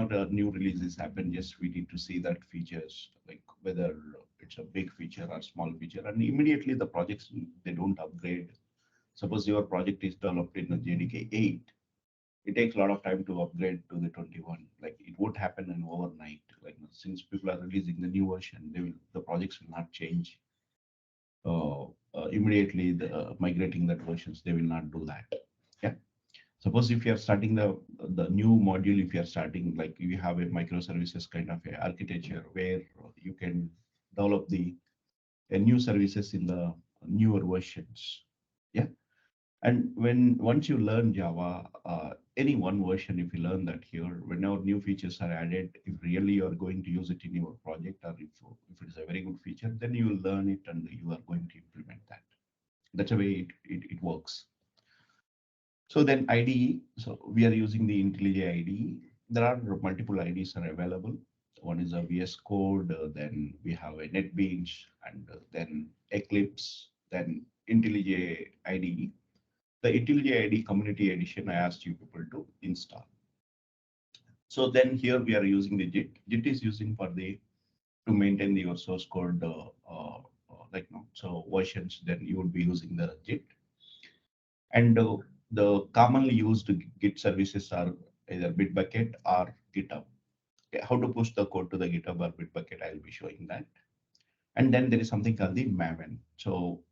whenever new releases happen, just we need to see that features, like whether it's a big feature or small feature, and immediately the projects they don't upgrade. Suppose your project is developed in a JDK 8, it takes a lot of time to upgrade to the 21. Like it won't happen in overnight. Like since people are releasing the new version, the projects will not change immediately. Migrating that versions, they will not do that. Yeah. Suppose if you are starting the new module, if you are starting like you have a microservices kind of a architecture where you can develop the new services in the newer versions. Yeah. And once you learn Java, any one version, if you learn that here, whenever new features are added, if really you are going to use it in your project, or if it is a very good feature, then you will learn it and you are going to implement that. That's the way it works. So then IDE, so we are using the IntelliJ IDE. There are multiple IDEs are available. One is a VS Code, then we have a NetBeans, and then Eclipse, then IntelliJ IDE. The IntelliJ IDE Community Edition, I asked you people to install. So then here we are using the JIT. JIT is using for the to maintain your source code, like no, so versions. Then you would be using the JIT. And the commonly used Git services are either Bitbucket or GitHub. Okay, how to push the code to the GitHub or Bitbucket, I'll be showing that. And then there is something called the Maven. So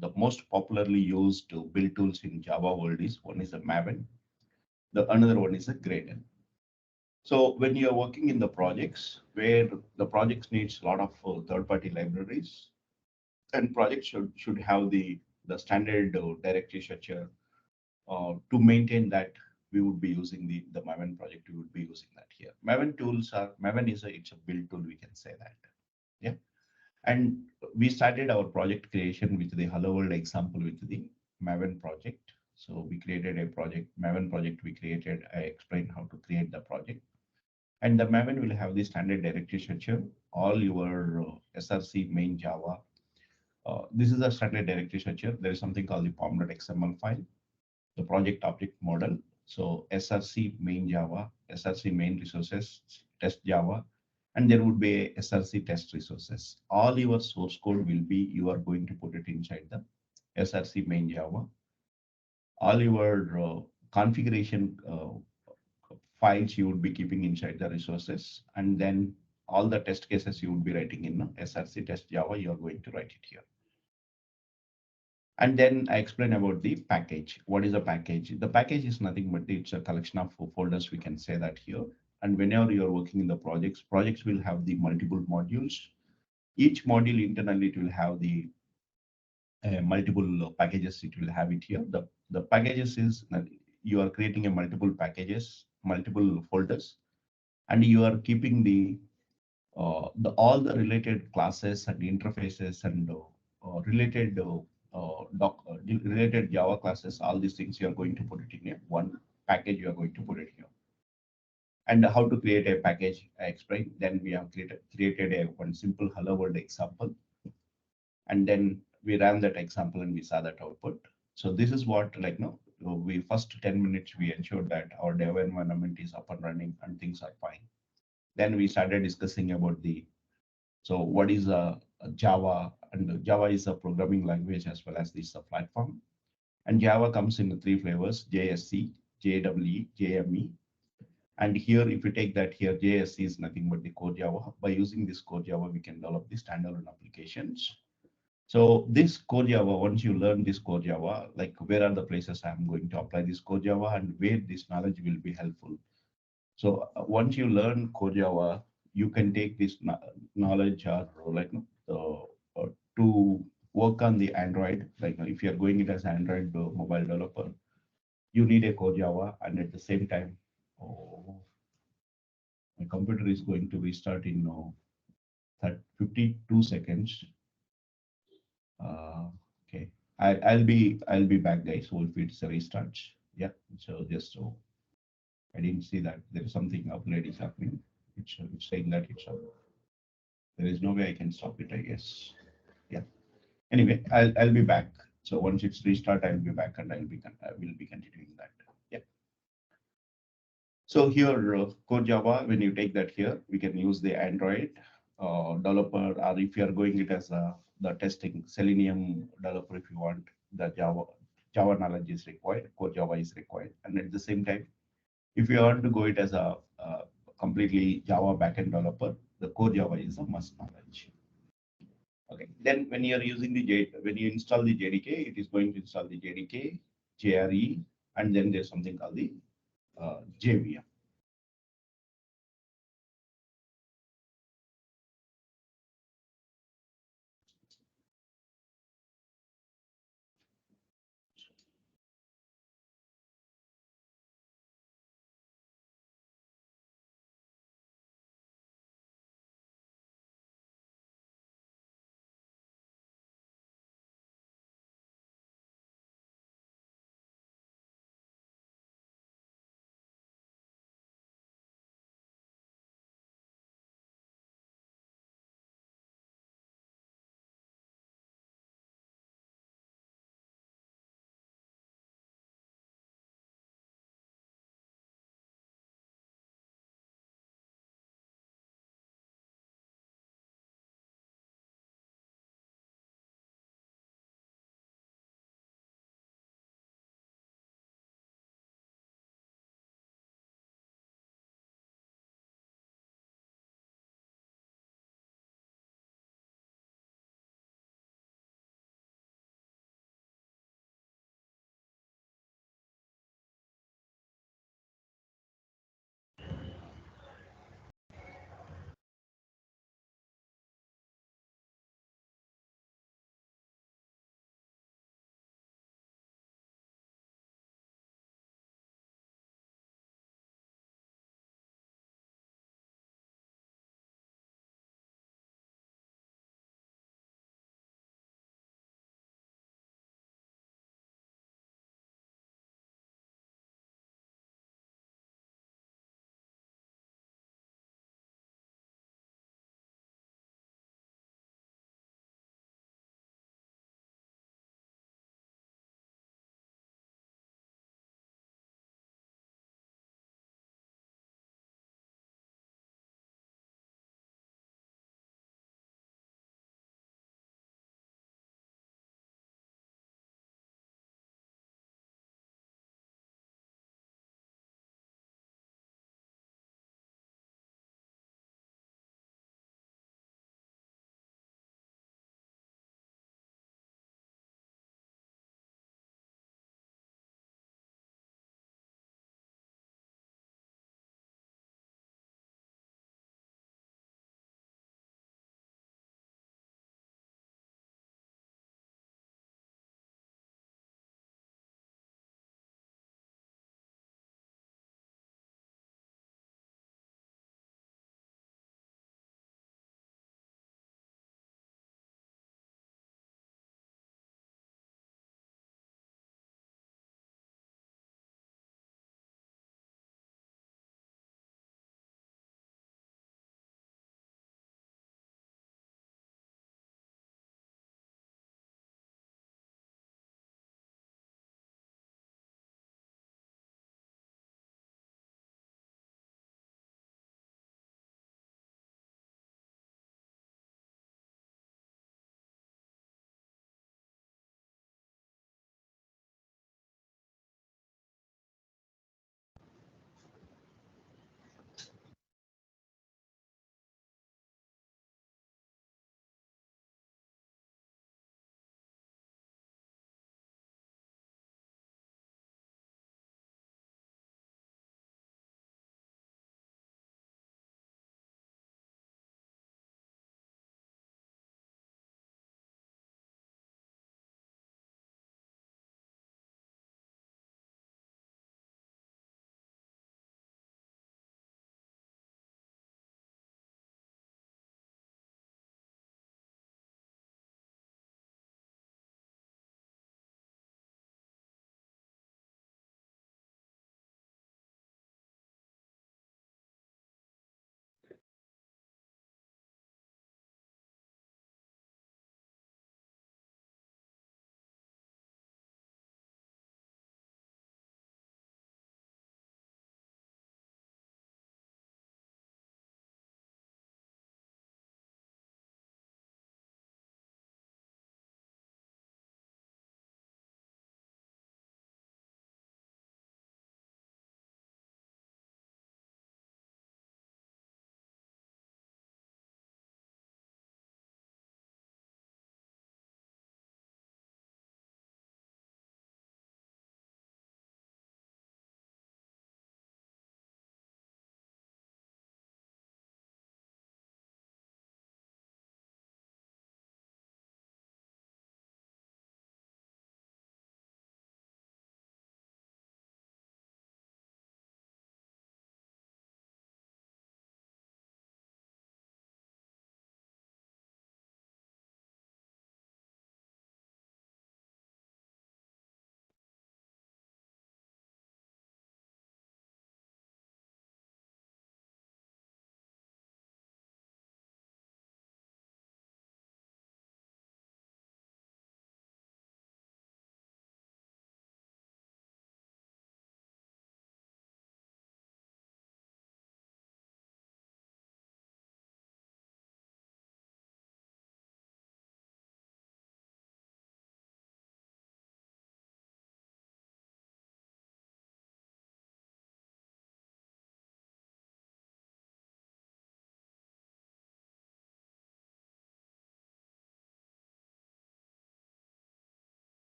the most popularly used build tools in Java world is one is the Maven, the another one is a Gradle. So when you are working in the projects where the projects needs a lot of third-party libraries, and projects should have the standard directory structure. To maintain that, we would be using the Maven project. We would be using that here. Maven is it's a build tool. We can say that. Yeah. And we started our project creation with the Hello World example with the Maven project. So we created a project, Maven project. We created. I explained how to create the project. And the Maven will have the standard directory structure, all your SRC main Java. This is a standard directory structure. There is something called the pom.xml file, the project object model. So SRC main Java, SRC main resources, test Java, and there would be a SRC test resources. All your source code will be, you are going to put it inside the SRC main Java. All your configuration files you would be keeping inside the resources, and then all the test cases you would be writing in SRC test Java, you are going to write it here. And then I explain about the package. What is a package? The package is nothing but it's a collection of folders. We can say that here. And whenever you are working in the projects will have the multiple modules. Each module internally it will have the multiple packages. It will have it here. The packages is that you are creating a multiple packages, multiple folders, and you are keeping the all the related classes and interfaces and related Java classes, all these things you are going to put it in a one package. You are going to put it here. And how to create a package, I explained. Then we have created a one simple Hello World example, and then we ran that example and we saw that output. So this is what like no, we first 10 minutes we ensured that our dev environment is up and running and things are fine. Then we started discussing about so what is a Java, and Java is a programming language as well as this is a platform. And Java comes in three flavors: JSC, JWE, JME. And here, if you take that here, JSC is nothing but the core Java. By using this core Java, we can develop the standalone applications. So this core Java, once you learn this core Java, like where are the places I'm going to apply this core Java and where this knowledge will be helpful. So once you learn core Java, you can take this knowledge or like to work on the Android. Like if you're going it as Android mobile developer, you need a core Java, and at the same time, oh, my computer is going to restart in 52 seconds. Okay, I'll be back, guys. So if it's a restart, yeah. So just so I didn't see that there is something upgrade is happening. It's saying that it's up. There is no way I can stop it, I guess. Yeah. Anyway, I'll be back. So once it's restart, I'll be back and I will be continuing that. Yeah. So here, core Java, when you take that here, we can use the Android developer, or if you are going it as the testing Selenium developer, if you want the Java knowledge is required, core Java is required. And at the same time, if you want to go it as a completely Java backend developer, the core Java is a must knowledge. Okay. Then when you are using the when you install the JDK, it is going to install the JDK, JRE, and then there's something called the JVM.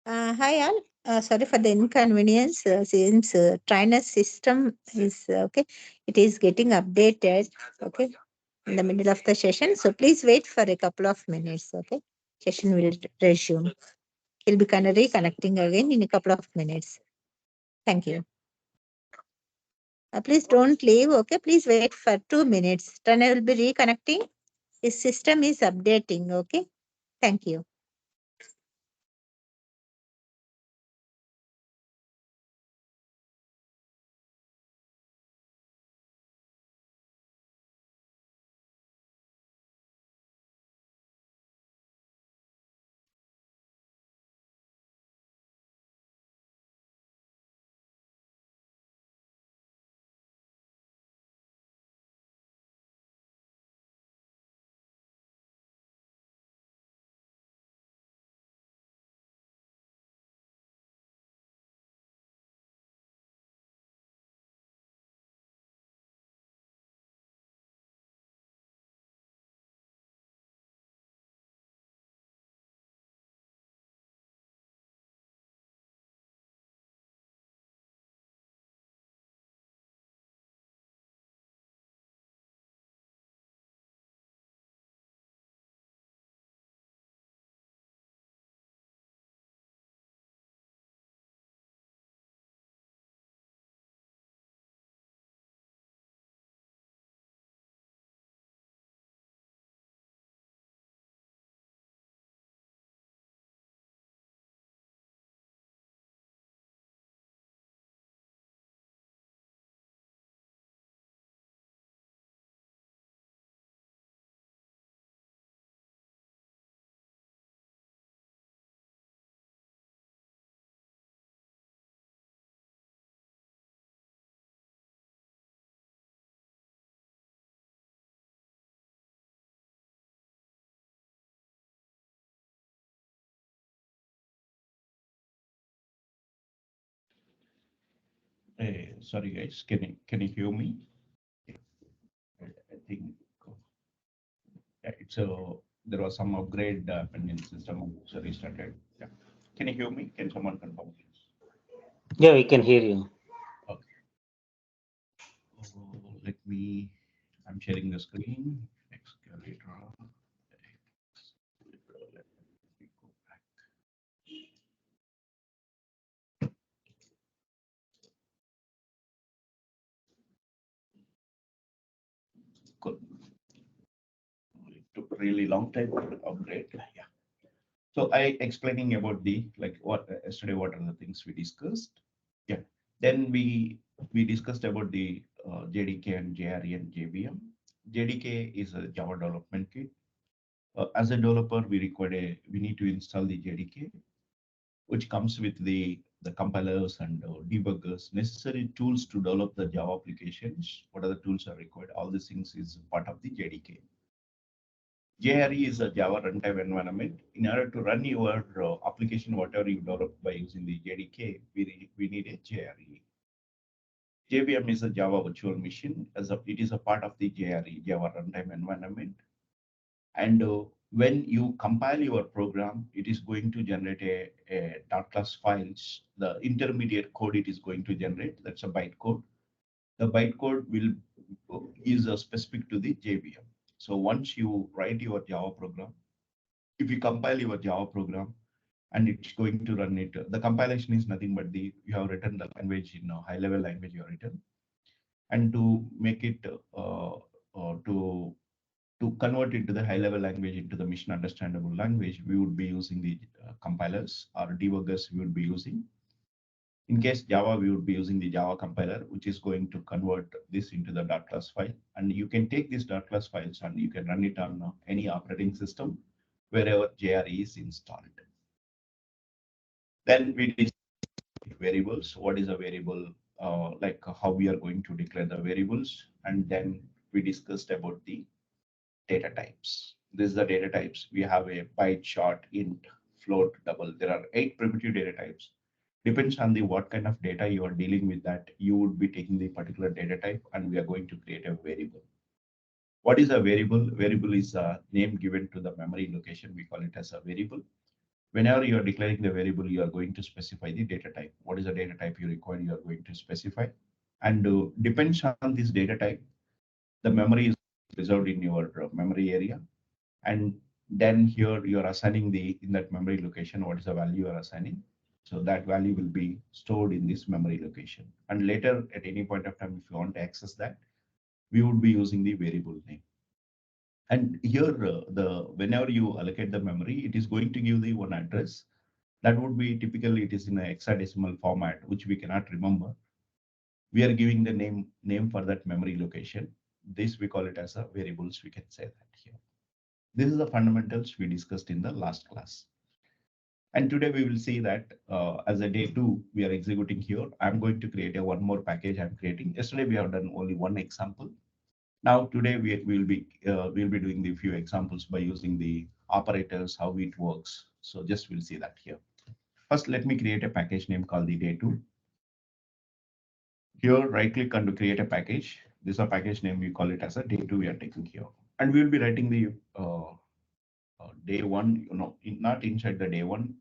Hi all. Sorry for the inconvenience. Since trainer system is okay, it is getting updated. Okay, in the middle of the session. So please wait for a couple of minutes. Okay, session will resume. He'll be kind of reconnecting again in a couple of minutes. Thank you. Please don't leave. Okay, please wait for 2 minutes. Trainer will be reconnecting. His system is updating. Okay, thank you. Sorry guys, can you hear me? Yeah, I think it's a there was some upgrade happened in system, so restarted. Yeah. Can you hear me? Can someone confirm, please? Yeah, we can hear you. Okay. Let me. I'm sharing the screen. Excavator. Let me go back. Cool. It took really long time to upgrade. Yeah. So I explaining about the like what yesterday what are the things we discussed. Yeah. Then we discussed about the JDK and JRE and JVM. JDK is a Java development kit. As a developer, we need to install the JDK, which comes with the compilers and debuggers, necessary tools to develop the Java applications. What other tools are required? All these things is part of the JDK. JRE is a Java runtime environment. In order to run your application, whatever you develop by using the JDK, we need a JRE. JVM is a Java virtual machine. It is a part of the JRE, Java runtime environment. And when you compile your program, it is going to generate a dot class files. The intermediate code it is going to generate, that's a bytecode. The bytecode will is specific to the JVM. So once you write your Java program, if you compile your Java program and it's going to run it, the compilation is nothing but you have written the language in a high level language you have written, and to make it to convert it to the high level language into the machine understandable language, we would be using the compilers or debuggers we would be using. In case Java, we would be using the Java compiler, which is going to convert this into the .class file. And you can take these .class files and you can run it on any operating system wherever JRE is installed. Then we discuss variables. What is a variable? Like how we are going to declare the variables. And then we discussed about the data types. This is the data types. We have a byte, short, int, float, double. There are 8 primitive data types. Depends on the what kind of data you are dealing with, that you would be taking the particular data type and we are going to create a variable. What is a variable? Variable is a name given to the memory location. We call it as a variable. Whenever you are declaring the variable, you are going to specify the data type. What is the data type you require? You are going to specify, and depends on this data type, the memory is reserved in your memory area. And then here you are assigning in that memory location, what is the value you are assigning. So that value will be stored in this memory location. And later at any point of time, if you want to access that, we would be using the variable name. And here whenever you allocate the memory, it is going to give the one address. That would be typically it is in a hexadecimal format, which we cannot remember. We are giving the name for that memory location. This we call it as a variables. We can say that here. This is the fundamentals we discussed in the last class. And today we will see that as a day 2, we are executing here. I'm going to create one more package I'm creating. Yesterday we have done only one example. Now today we'll be doing the few examples by using the operators, how it works. So just we'll see that here. First, let me create a package name called the day 2. Here, right click on to create a package. This is a package name. We call it as a day 2 we are taking here. And we will be writing the day 1, not inside the day 1.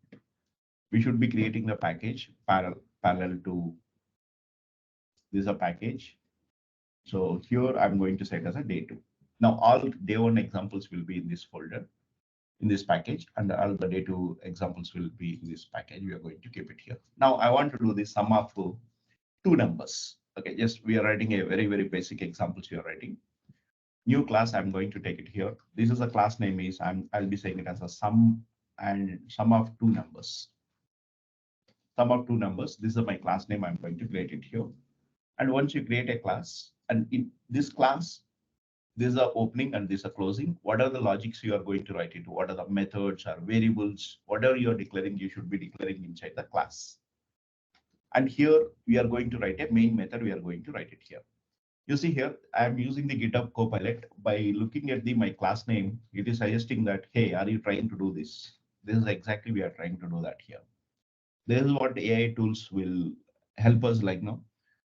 We should be creating the package parallel to this is a package. So here I'm going to set as a day 2. Now all day 1 examples will be in this folder, in this package, and all the day 2 examples will be in this package. We are going to keep it here. Now I want to do the sum of 2 numbers. Okay, just we are writing a very, very basic examples we are writing. New class, I'm going to take it here. This is a class name is I'll be saying it as a sum of 2 numbers. Sum of 2 numbers. This is my class name. I'm going to create it here. And once you create a class, and in this class, this is a opening and this is a closing. What are the logics you are going to write it? What are the methods or variables? Whatever you are declaring, you should be declaring inside the class. And here we are going to write a main method. We are going to write it here. You see here, I am using the GitHub Copilot. By looking at my class name, it is suggesting that, hey, are you trying to do this? This is exactly we are trying to do that here. This is what AI tools will help us like now.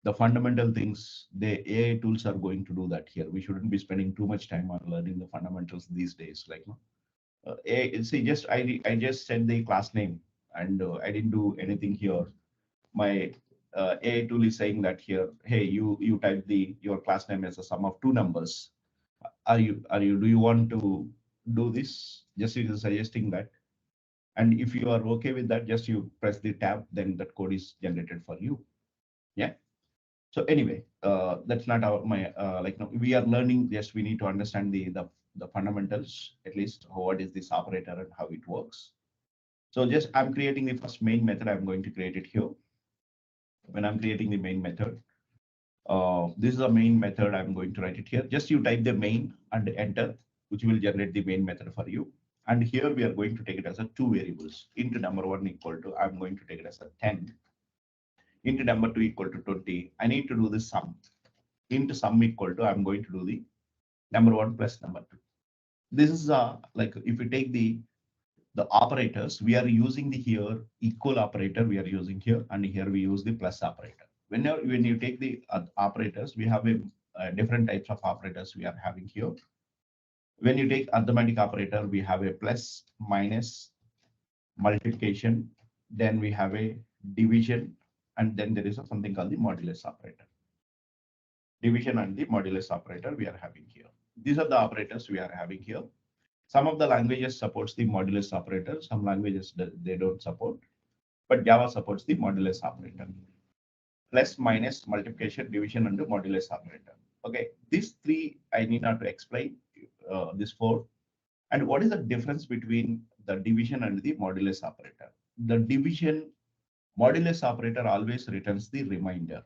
The fundamental things, the AI tools are going to do that here. We shouldn't be spending too much time on learning the fundamentals these days. Like no, see, I just said the class name and I didn't do anything here. My AI tool is saying that here, hey, you type your class name as a sum of 2 numbers. Do you want to do this? Just it is suggesting that. And if you are okay with that, just you press the tab, then that code is generated for you. Yeah. So anyway, that's not like no, we are learning. Yes, we need to understand the fundamentals, at least what is this operator and how it works. So just I'm creating the first main method. I'm going to create it here. When I'm creating the main method, this is a main method. I'm going to write it here. Just you type the main and enter, which will generate the main method for you. And here we are going to take it as a 2 variables. Into number 1 equal to, I'm going to take it as a 10. Into number 2 equal to 20. I need to do the sum. Into sum equal to, I'm going to do the number 1 plus number 2. This is like if we take the operators, we are using the here equal operator we are using here, and here we use the plus operator. When you take the operators, we have different types of operators we are having here. When you take arithmetic operator, we have a plus, minus, multiplication, then we have a division, and then there is something called the modulus operator. Division and the modulus operator we are having here. These are the operators we are having here. Some of the languages supports the modulus operator. Some languages they don't support, but Java supports the modulus operator. Plus, minus, multiplication, division, and the modulus operator. Okay, these 3 I need not to explain. This 4. And what is the difference between the division and the modulus operator? The division modulus operator always returns the remainder.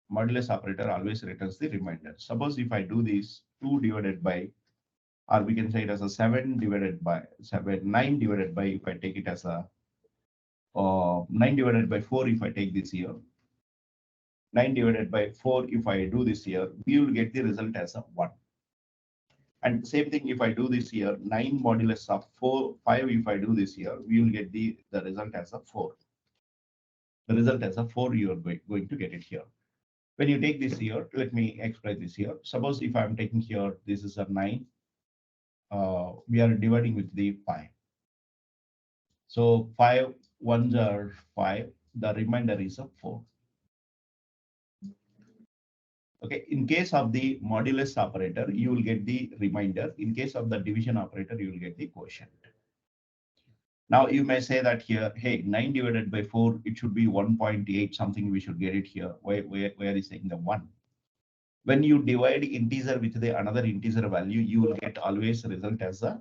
Modulus operator always returns the remainder. Suppose if I do this 2 divided by, or we can say it as a 7 divided by 9 divided by, if I take it as a 9 divided by 4, if I take this here, 9 divided by 4, if I do this here, we will get the result as a 1. And same thing, if I do this here, 9 modulus of 5, if I do this here, we will get the result as a 4. The result as a 4, you are going to get it here. When you take this here, let me explain this here. Suppose if I'm taking here, this is a 9. We are dividing with the 5. So 5 ones are 5. The remainder is a 4. Okay, in case of the modulus operator, you will get the remainder. In case of the division operator, you will get the quotient. Now you may say that here, hey, 9 divided by 4, it should be 1.8 something, we should get it here. Where is saying the 1? When you divide integer with the another integer value, you will get always result as a,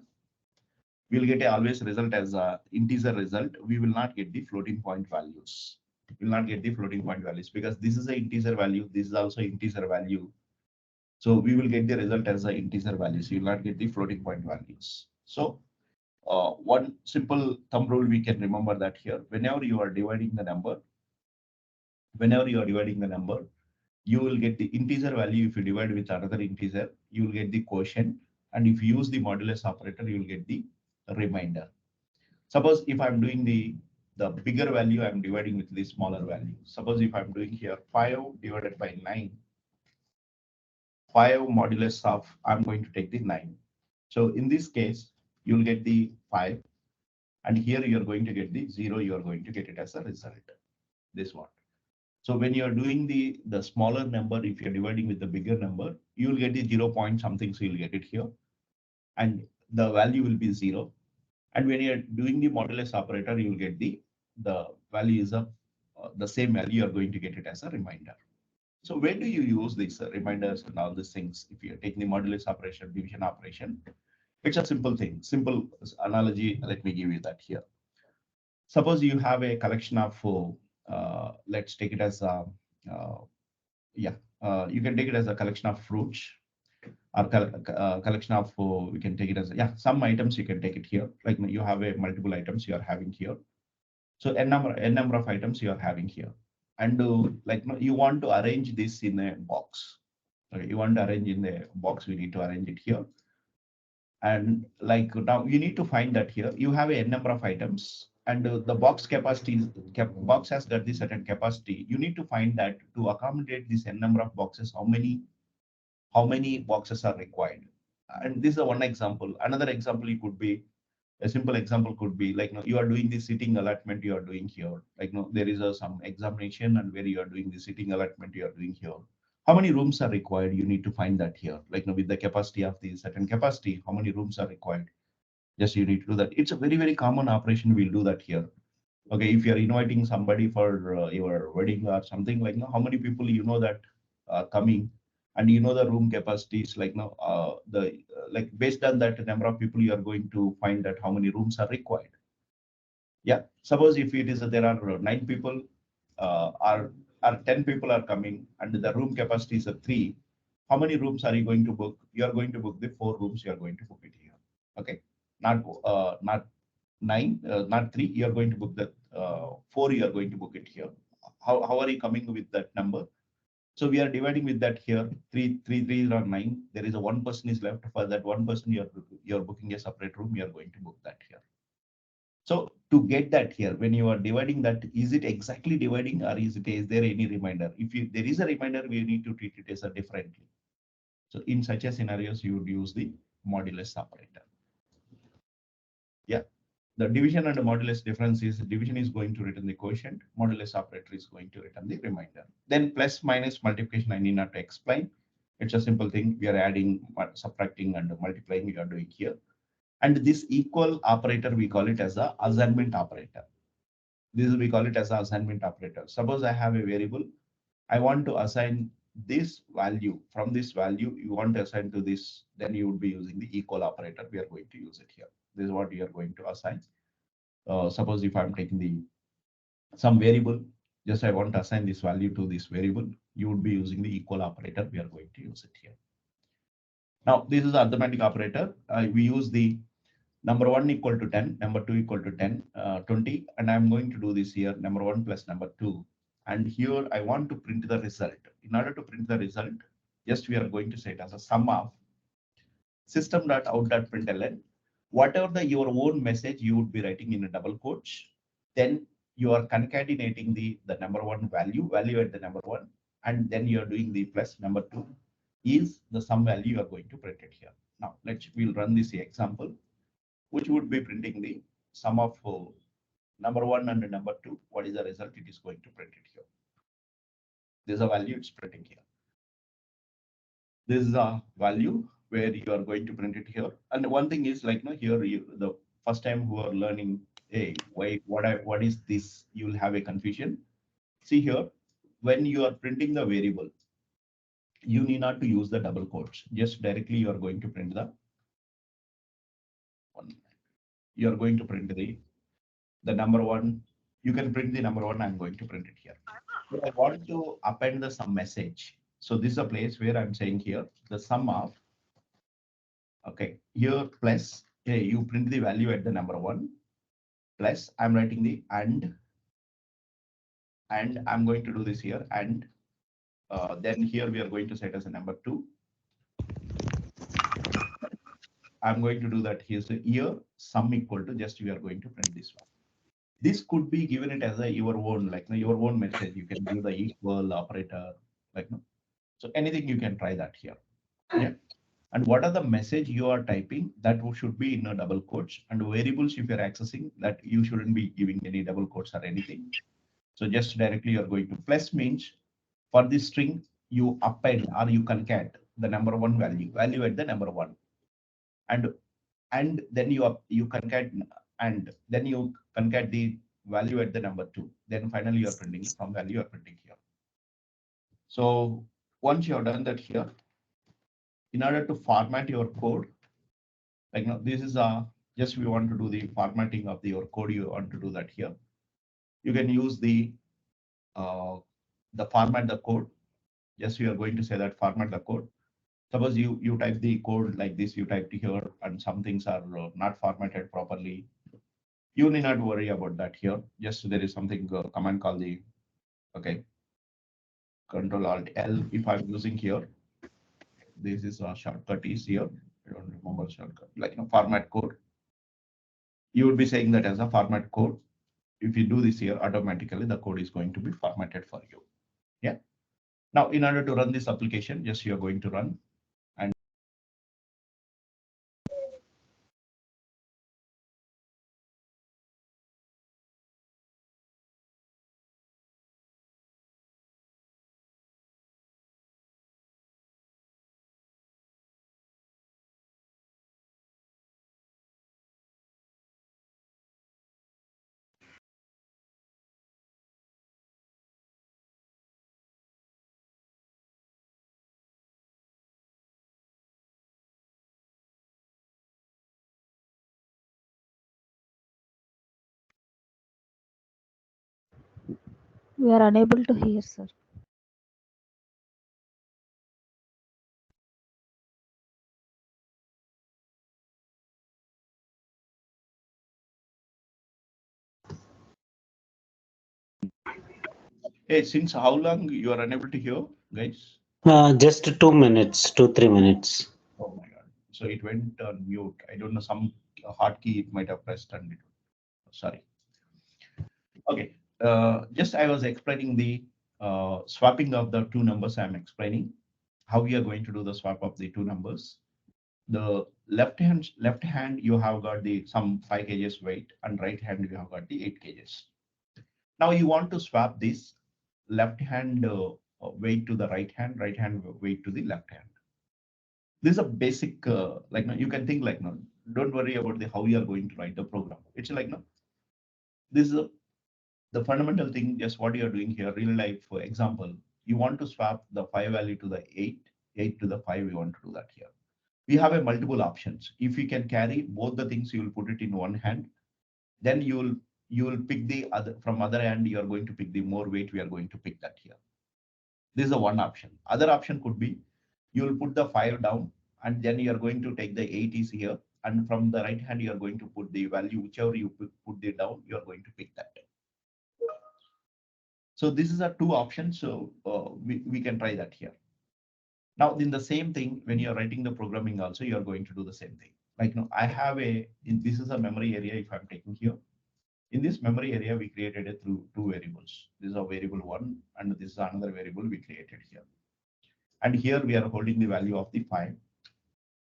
we will get always result as a integer result. We will not get the floating point values. We will not get the floating point values because this is an integer value. This is also integer value. So we will get the result as the integer values. You will not get the floating point values. So one simple thumb rule we can remember that here, whenever you are dividing the number, you will get the integer value. If you divide with another integer, you will get the quotient. And if you use the modulus operator, you will get the remainder. Suppose if I'm doing the bigger value, I'm dividing with the smaller value. Suppose if I'm doing here 5 divided by 9, 5 modulus of, I'm going to take the 9. So in this case, you'll get the 5. And here you're going to get the 0. You are going to get it as a result. This one. So when you're doing the smaller number, if you're dividing with the bigger number, you will get the 0 point something. So you'll get it here. And the value will be 0. And when you're doing the modulus operator, you will get the value is of the same value. You're going to get it as a remainder. So where do you use these reminders and all these things? If you're taking the modulus operation, division operation, it's a simple thing, simple analogy. Let me give you that here. Suppose you have a collection of, let's take it as a, you can take it as a collection of fruits or collection of, we can take it as, some items you can take it here. Like you have a multiple items you are having here. So n number of items you are having here. And like you want to arrange this in a box. Okay, you want to arrange in the box, we need to arrange it here. And like now you need to find that here you have a n number of items and the box capacity, box has got this certain capacity. You need to find that to accommodate this n number of boxes, how many boxes are required. And this is one example. Another example, it could be a simple example could be like, you are doing the sitting allotment you are doing here. Like there is some examination and where you are doing the sitting allotment you are doing here. How many rooms are required? You need to find that here. Like with the capacity of the certain capacity, how many rooms are required? Just you need to do that. It's a very, very common operation. We'll do that here. Okay, if you're inviting somebody for your wedding or something, like how many people you know that are coming, and you know the room capacities, like like based on that number of people, you are going to find that how many rooms are required. Yeah, suppose if it is there are 9 people or 10 people are coming and the room capacity is a 3, how many rooms are you going to book? You are going to book the 4 rooms. You are going to book it here. Okay, not 9, not 3. You are going to book the 4. You are going to book it here. How are you coming with that number? So we are dividing with that here. 3 or 9. There is a 1 person is left. For that 1 person, you're booking a separate room. You are going to book that here. So to get that here, when you are dividing that, is it exactly dividing or is there any reminder? If there is a reminder, we need to treat it as a differently. So in such a scenarios, you would use the modulus operator. Yeah. The division and the modulus difference is division is going to return the quotient, modulus operator is going to return the remainder. Then plus minus multiplication, I need not to explain. It's a simple thing. We are adding, subtracting, and multiplying. We are doing here. And this equal operator, we call it as a assignment operator. This we call it as an assignment operator. Suppose I have a variable. I want to assign this value. From this value, you want to assign to this, then you would be using the equal operator. We are going to use it here. This is what we are going to assign. Suppose if I'm taking some variable, just I want to assign this value to this variable, you would be using the equal operator. We are going to use it here. Now, this is the arithmetic operator. We use the number 1 equal to 10, number 2 equal to 10, 20, and I'm going to do this here, number 1 plus number 2. And here I want to print the result. In order to print the result, just we are going to say it as a sum of system.out.println. Whatever your own message you would be writing in a double quotes, then you are concatenating the number 1 value at the number 1, and then you are doing the plus number 2 is the sum value you are going to print it here. Now we'll run this example, which would be printing the sum of number 1 and number 2, what is the result? It is going to print it here. This is a value it's printing here. This is a value where you are going to print it here. And one thing is like, here the first time who are learning, hey, wait, what is this? You will have a confusion. See here, when you are printing the variable, you need not to use the double quotes. Just directly you are going to print the one. You are going to print the number 1. You can print the number 1. I'm going to print it here. But I want to append the sum message. So this is a place where I'm saying here the sum of, okay, here plus, hey, you print the value at the number 1 plus I'm writing the and I'm going to do this here and then here we are going to set as a number 2. I'm going to do that here sum equal to, just we are going to print this one. This could be given it as your own, like your own message. You can do the equal operator, like so anything you can try that here. Yeah. And what are the message you are typing, that should be in a double quotes, and variables if you're accessing that you shouldn't be giving any double quotes or anything. So just directly you're going to plus means for this string you append or you concat the number 1 value at the number 1, and then you concat and then you concat the value at the number 2. Then finally you are printing some value you are printing here. So once you have done that here, in order to format your code, like this is just we want to do the formatting of your code. You want to do that here. You can use the format the code. Just we are going to say that format the code. Suppose you type the code like this, you typed here, and some things are not formatted properly. You need not worry about that here. Just there is something command called the, okay, Control Alt L. If I'm using here, this is a shortcut is here. I don't remember shortcut, like format code. You would be saying that as a format code. If you do this here, automatically the code is going to be formatted for you. Yeah. Now, in order to run this application, just you are going to run. And We are unable to hear, sir. hey, since how long you are unable to hear, guys? Just 2 minutes, 3 minutes. Oh my God. So it went on mute. I don't know, some hotkey it might have pressed and it. Sorry. Okay. Just I was explaining the swapping of the 2 numbers. I'm explaining how we are going to do the swap of the 2 numbers. The left hand you have got the some 5 kgs weight, and right hand you have got the 8 kgs. Now you want to swap this left hand weight to the right hand weight to the left hand. This is a basic like you can think like no, don't worry about the how you are going to write the program. It's like no, this is the fundamental thing. Just what you are doing here, real life for example, you want to swap the 5 value to the 8 to the 5. You want to do that here. We have a multiple options. If you can carry both the things, you will put it in one hand. Then you will pick the other from other hand. You are going to pick the more weight. We are going to pick that here. This is a one option. Other option could be you will put the 5 down, and then you are going to take the 8 is here, and from the right hand you are going to put the value whichever you put it down. You are going to pick that. So this is a 2 options. So we can try that here. Now, in the same thing, when you're writing the programming also, you're going to do the same thing. Like, I have this is a memory area. If I'm taking here, in this memory area, we created it through 2 variables. This is a variable 1, and this is another variable we created here. And here we are holding the value of the 5.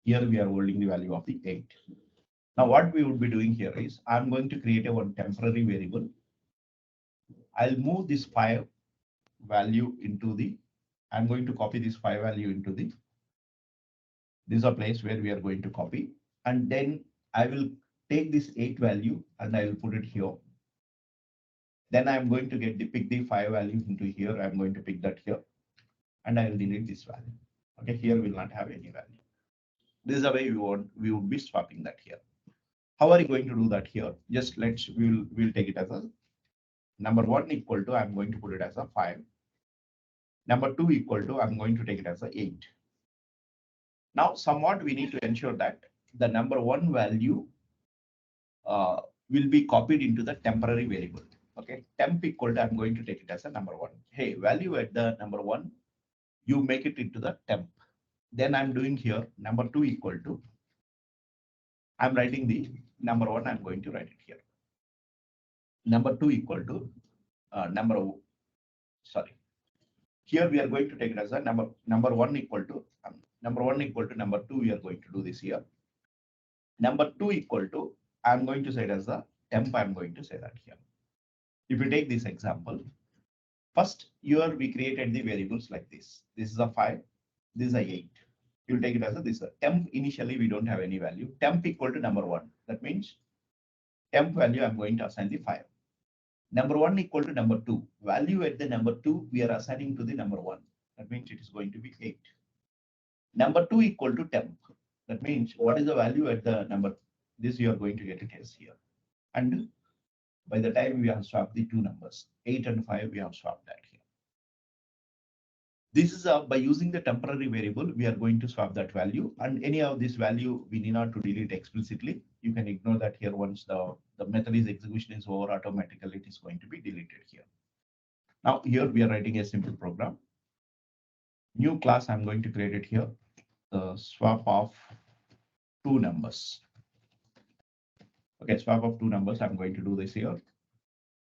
Here we are holding the value of the 8. Now what we would be doing here is I'm going to create a one temporary variable. I'll move this 5 value into the, I'm going to copy this 5 value into the, this is a place where we are going to copy. And then I will take this 8 value and I will put it here. Then I'm going to pick the 5 value into here. I'm going to pick that here and I will delete this value. Okay, here will not have any value. This is the way we would be swapping that here. How are you going to do that here? Just we'll take it as a number 1 equal to, I'm going to put it as a 5. Number 2 equal to, I'm going to take it as a 8. Now, somewhat we need to ensure that the number 1 value will be copied into the temporary variable. Okay, temp equal to, I'm going to take it as a number 1. Hey, value at the number 1, you make it into the temp. Then I'm doing here number 2 equal to, I'm writing the number 1, I'm going to write it here. Number 2 equal to here we are going to take it as a number 1 equal to number 2, we are going to do this here. Number 2 equal to, I'm going to say it as a temp, I'm going to say that here. If you take this example, first here we created the variables like this. This is a 5, this is a 8. You'll take it as a this temp. Initially, we don't have any value. Temp equal to number 1. That means temp value, I'm going to assign the 5. Number 1 equal to number 2. Value at the number 2, we are assigning to the number 1. That means it is going to be 8. Number 2 equal to temp. That means what is the value at the number? This you are going to get it as here. And by the time we have swapped the two numbers, 8 and 5, we have swapped that here. This is by using the temporary variable, we are going to swap that value, and any of this value we need not to delete explicitly. You can ignore that here. Once the method is execution is over, automatically it is going to be deleted here. Now here we are writing a simple program. New class, I'm going to create it here. The swap of two numbers. Okay, swap of two numbers. I'm going to do this here.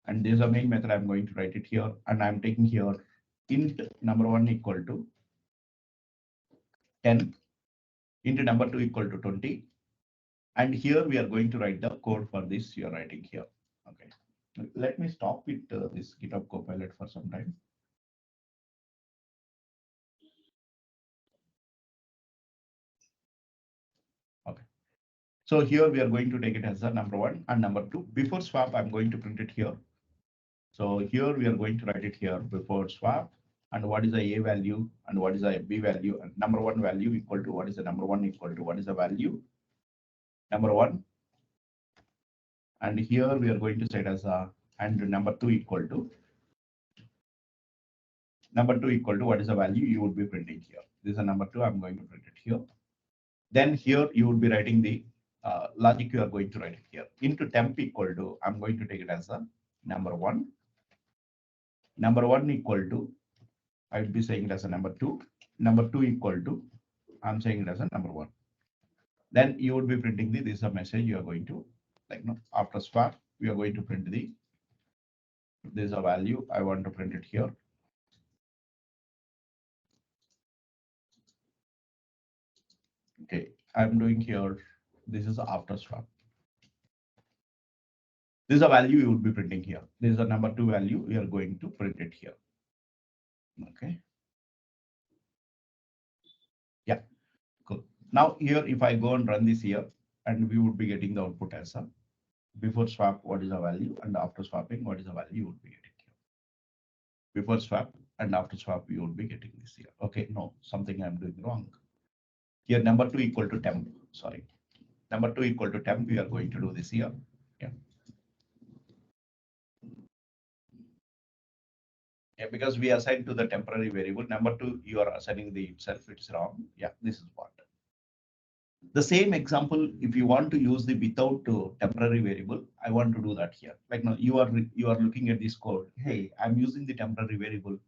And there's a main method. I'm going to write it here. And I'm taking here int number 1 equal to 10, int number 2 equal to 20. And here we are going to write the code for this you're writing here. Okay, let me stop with this GitHub Copilot for some time. Okay, so here we are going to take it as a number 1 and number 2. Before swap, I'm going to print it here. So here we are going to write it here before swap. And what is the A value and what is the B value, and number 1 value equal to what is the number 1 equal to what is the value number 1. And here we are going to set as a and number 2 equal to what is the value you would be printing here. This is a number 2. I'm going to print it here. Then here you would be writing the logic. You are going to write it here into temp equal to, I'm going to take it as a number 1. Number 1 equal to, I would be saying it as a number 2. Number 2 equal to, I'm saying it as a number 1. Then you would be printing this is a message you are going to, like, no, after swap, we are going to print there's a value. I want to print it here. Okay, I'm doing here. This is after swap. This is a value you would be printing here. This is a number 2 value. We are going to print it here. Okay. Yeah, cool. Now here, if I go and run this here, and we would be getting the output as a before swap, what is the value, and after swapping, what is the value you would be getting here. Before swap and after swap, you would be getting this here. Okay, no, something I'm doing wrong. Here, number 2 equal to temp. Sorry, number 2 equal to temp. We are going to do this here. Yeah. Yeah, because we assign to the temporary variable. Number 2, you are assigning the itself. It's wrong. Yeah, this is what. The same example, if you want to use the without temporary variable, I want to do that here. Like now you are looking at this code. Hey, I'm using the temporary variable.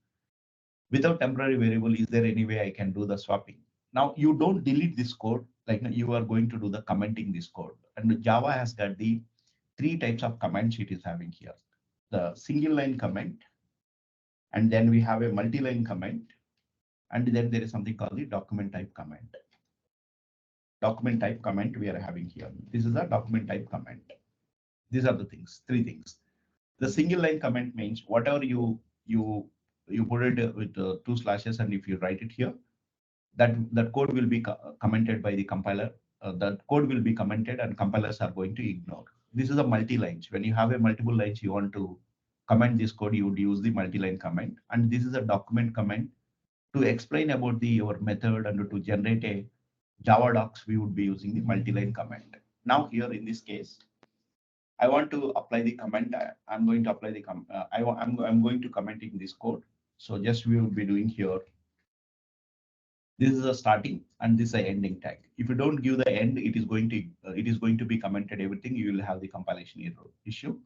Without temporary variable, is there any way I can do the swapping? Now you don't delete this code. Like now you are going to do the commenting this code. And Java has got the 3 types of comments it is having here. The single line comment, and then we have a multi-line comment, and then there is something called the document type comment. document type comment we are having here. This is a document type comment. These are the things, three things. The single line comment means whatever you put it with two slashes, and if you write it here, that code will be commented by the compiler. That code will be commented and compilers are going to ignore. This is a multi-lines. When you have a multiple lines, you want to comment this code, you would use the multi-line comment. And this is a document comment to explain about your method, and to generate a Java docs, we would be using the multi-line comment. Now here in this case, I want to apply the comment. I'm going to apply the I'm going to comment in this code. So just we will be doing here. This is a starting and this is a ending tag. If you don't give the end, it is going to be commented everything. You will have the compilation error issue.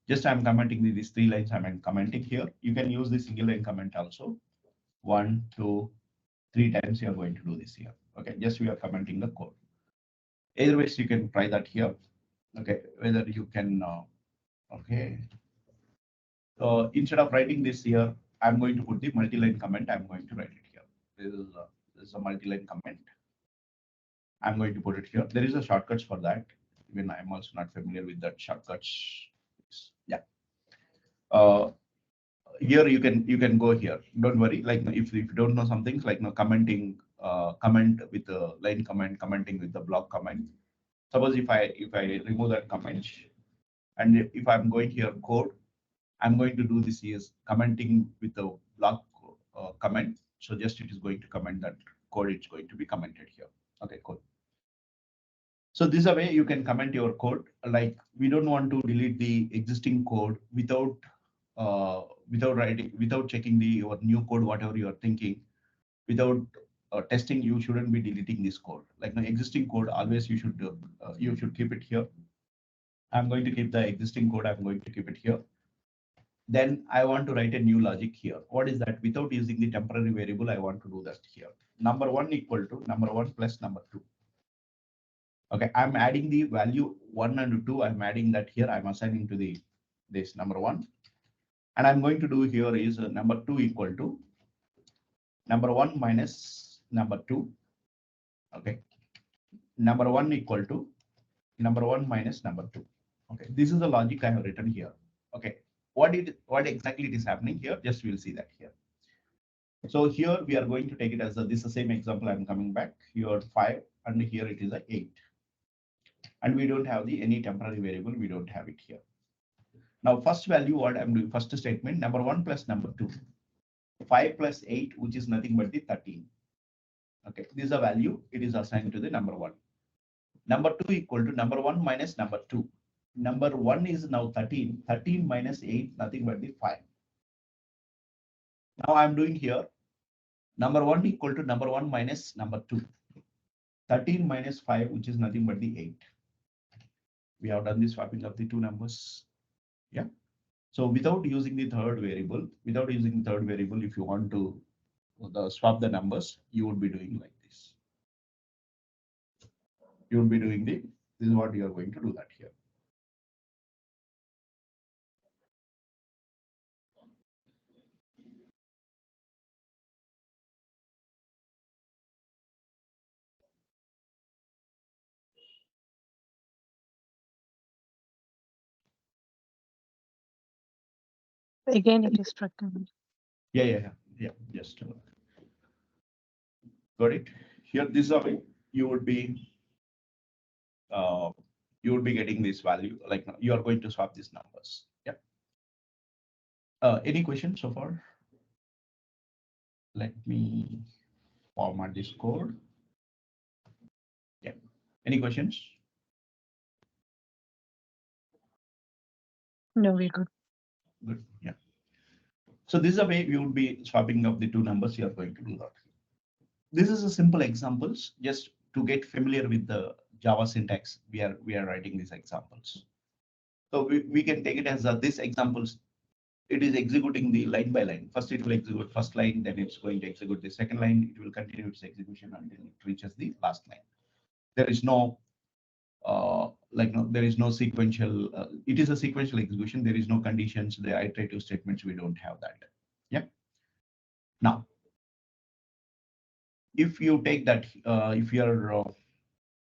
Just I'm commenting these three lines. I'm commenting here. You can use the single line comment also. 1, 2, 3 times you are going to do this here. Okay, just we are commenting the code. Either ways you can try that here. Okay, whether you can. Okay. Instead of writing this here, I'm going to put the multi-line comment. I'm going to write it here. This is a multi-line comment. I'm going to put it here. There is a shortcuts for that. Even I'm also not familiar with that shortcuts. Yeah. Here you can go here. Don't worry. Like if you don't know some things like commenting, comment with the line comment, commenting with the block comment. Suppose if I remove that comment, and if I'm going here code, I'm going to do this is commenting with the block comment. So just it is going to comment that code. It's going to be commented here. Okay, cool. So this is a way you can comment your code. Like we don't want to delete the existing code without checking your new code, whatever you are thinking, without testing. You shouldn't be deleting this code. Like the existing code, always you should keep it here. I'm going to keep the existing code. I'm going to keep it here. Then I want to write a new logic here. What is that? Without using the temporary variable, I want to do that here. Number 1 equal to number 1 plus number 2. Okay, I'm adding the value 1 and 2. I'm adding that here. I'm assigning to this number 1. And I'm going to do here is number 2 equal to number 1 minus number 2. Okay, number 1 equal to number 1 minus number 2. Okay, this is the logic I have written here. Okay, what exactly it is happening here? Just we'll see that here. So here we are going to take it as this is the same example. I'm coming back here 5, and here it is a 8. And we don't have any temporary variable. We don't have it here. Now, first value, what I'm doing, first statement, number 1 plus number 2, 5 plus 8, which is nothing but the 13. Okay, this is a value. It is assigned to the number 1. Number 2 equal to number 1 minus number 2. Number 1 is now 13. 13 minus 8, nothing but the 5. Now I'm doing here, number 1 equal to number 1 minus number 2. 13 minus 5, which is nothing but the 8. We have done the swapping of the two numbers. Yeah. So without using the third variable, if you want to swap the numbers, you would be doing like this. You will be doing this is what you are going to do that here. Again, it is stricken. Yeah. Just got it. Here, this is a way you would be getting this value. Like you are going to swap these numbers. Yeah. Any questions so far? Let me format this code. Yeah. Any questions? No, we're good. Good. Yeah. So this is a way we would be swapping up the two numbers. You are going to do that. This is a simple examples just to get familiar with the Java syntax. We are writing these examples. So we can take it as this examples. It is executing the line by line. First, it will execute first line, then it's going to execute the second line. It will continue its execution until it reaches the last line. There is no there is no sequential. It is a sequential execution. There is no conditions. The iterative statements, we don't have that. Yeah. Now, if you take that, if you are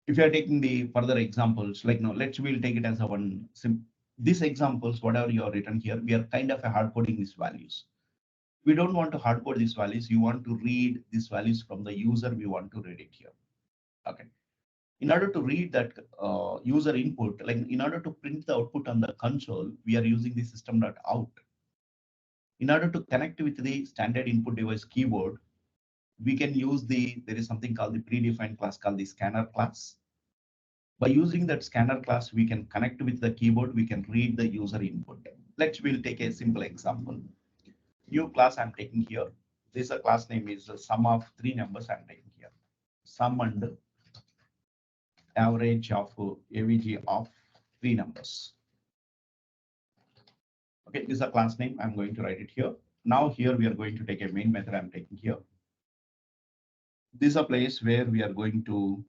If you are taking the further examples, like no, we'll take it as a one. These examples, whatever you are written here, we are kind of hard coding these values. We don't want to hard code these values. You want to read these values from the user. We want to read it here. Okay. In order to read that user input, like in order to print the output on the console, we are using the system.out. In order to connect with the standard input device keyboard, we can use there is something called the predefined class called the scanner class. By using that scanner class, we can connect with the keyboard. We can read the user input. We'll take a simple example. New class I'm taking here. This class name is sum of three numbers I'm taking here. Sum and average of AVG of three numbers. Okay, this is a class name. I'm going to write it here. Now here we are going to take a main method I'm taking here. This is a place where we are going to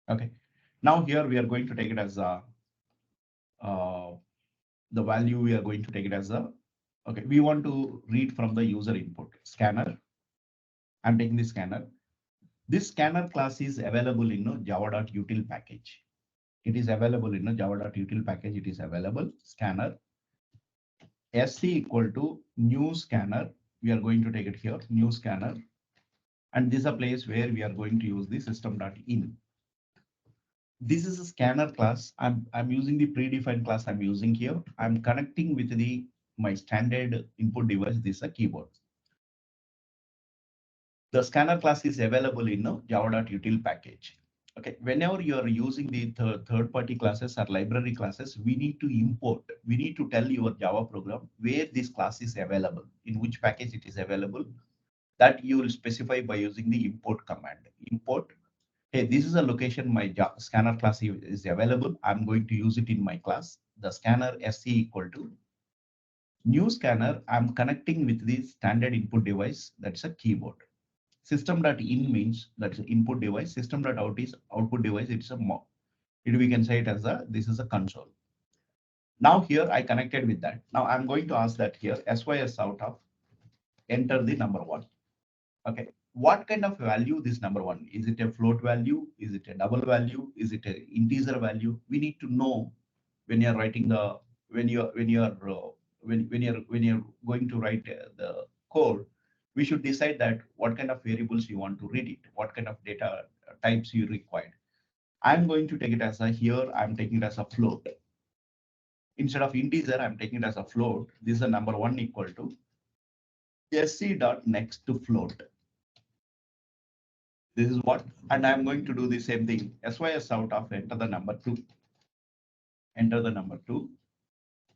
okay. Now here we are going to take it as a the value we are going to take it as a okay. We want to read from the user input scanner. I'm taking the scanner. This scanner class is available in java.util package. It is available in a java.util package. It is available scanner sc equal to new scanner. We are going to take it here, new scanner. And this is a place where we are going to use the system.in. This is a scanner class. I'm using the predefined class I'm using here. I'm connecting with my standard input device. This is a keyboard. The scanner class is available in java.util package. Okay, whenever you are using the third-party classes or library classes, we need to import. We need to tell your Java program where this class is available, in which package it is available. That you will specify by using the import command. Import. Hey, this is a location my scanner class is available. I'm going to use it in my class. The scanner sc equal to new scanner. I'm connecting with the standard input device. That's a keyboard. System.in means that's input device. System.out is output device. It's a mock. We can say it as this is a console. Now here I connected with that. Now I'm going to ask that here sys out of enter the number one. Okay, what kind of value this number one? Is it a float value? Is it a double value? Is it an integer value? We need to know when you're writing when you're going to write the code. We should decide that what kind of variables you want to read it, what kind of data types you require. I'm going to take it as here, I'm taking it as a float. Instead of integer, I'm taking it as a float. This is a number one equal to sc.next to float. This is what, and I'm going to do the same thing. Sys out of enter the number two. Enter the number two.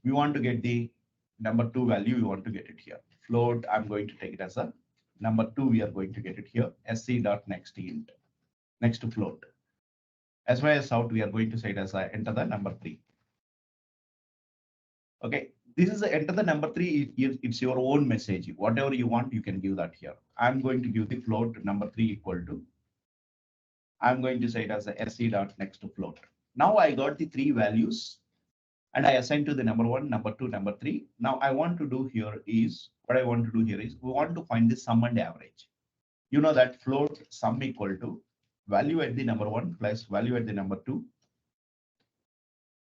We want to get the number two value. We want to get it here. Float, I'm going to take it as a number two. We are going to get it here. sc.next int. Next to float. Sys out, we are going to say it as enter the number three. Okay, this is enter the number three. It's your own message. Whatever you want, you can give that here. I'm going to give the float number three equal to. I'm going to say it as a sc.next to float. Now I got the three values and I assign to the number one, number two, number three. Now I want to do here is what I want to do here is we want to find the sum and average. You know that float sum equal to value at the number one plus value at the number two,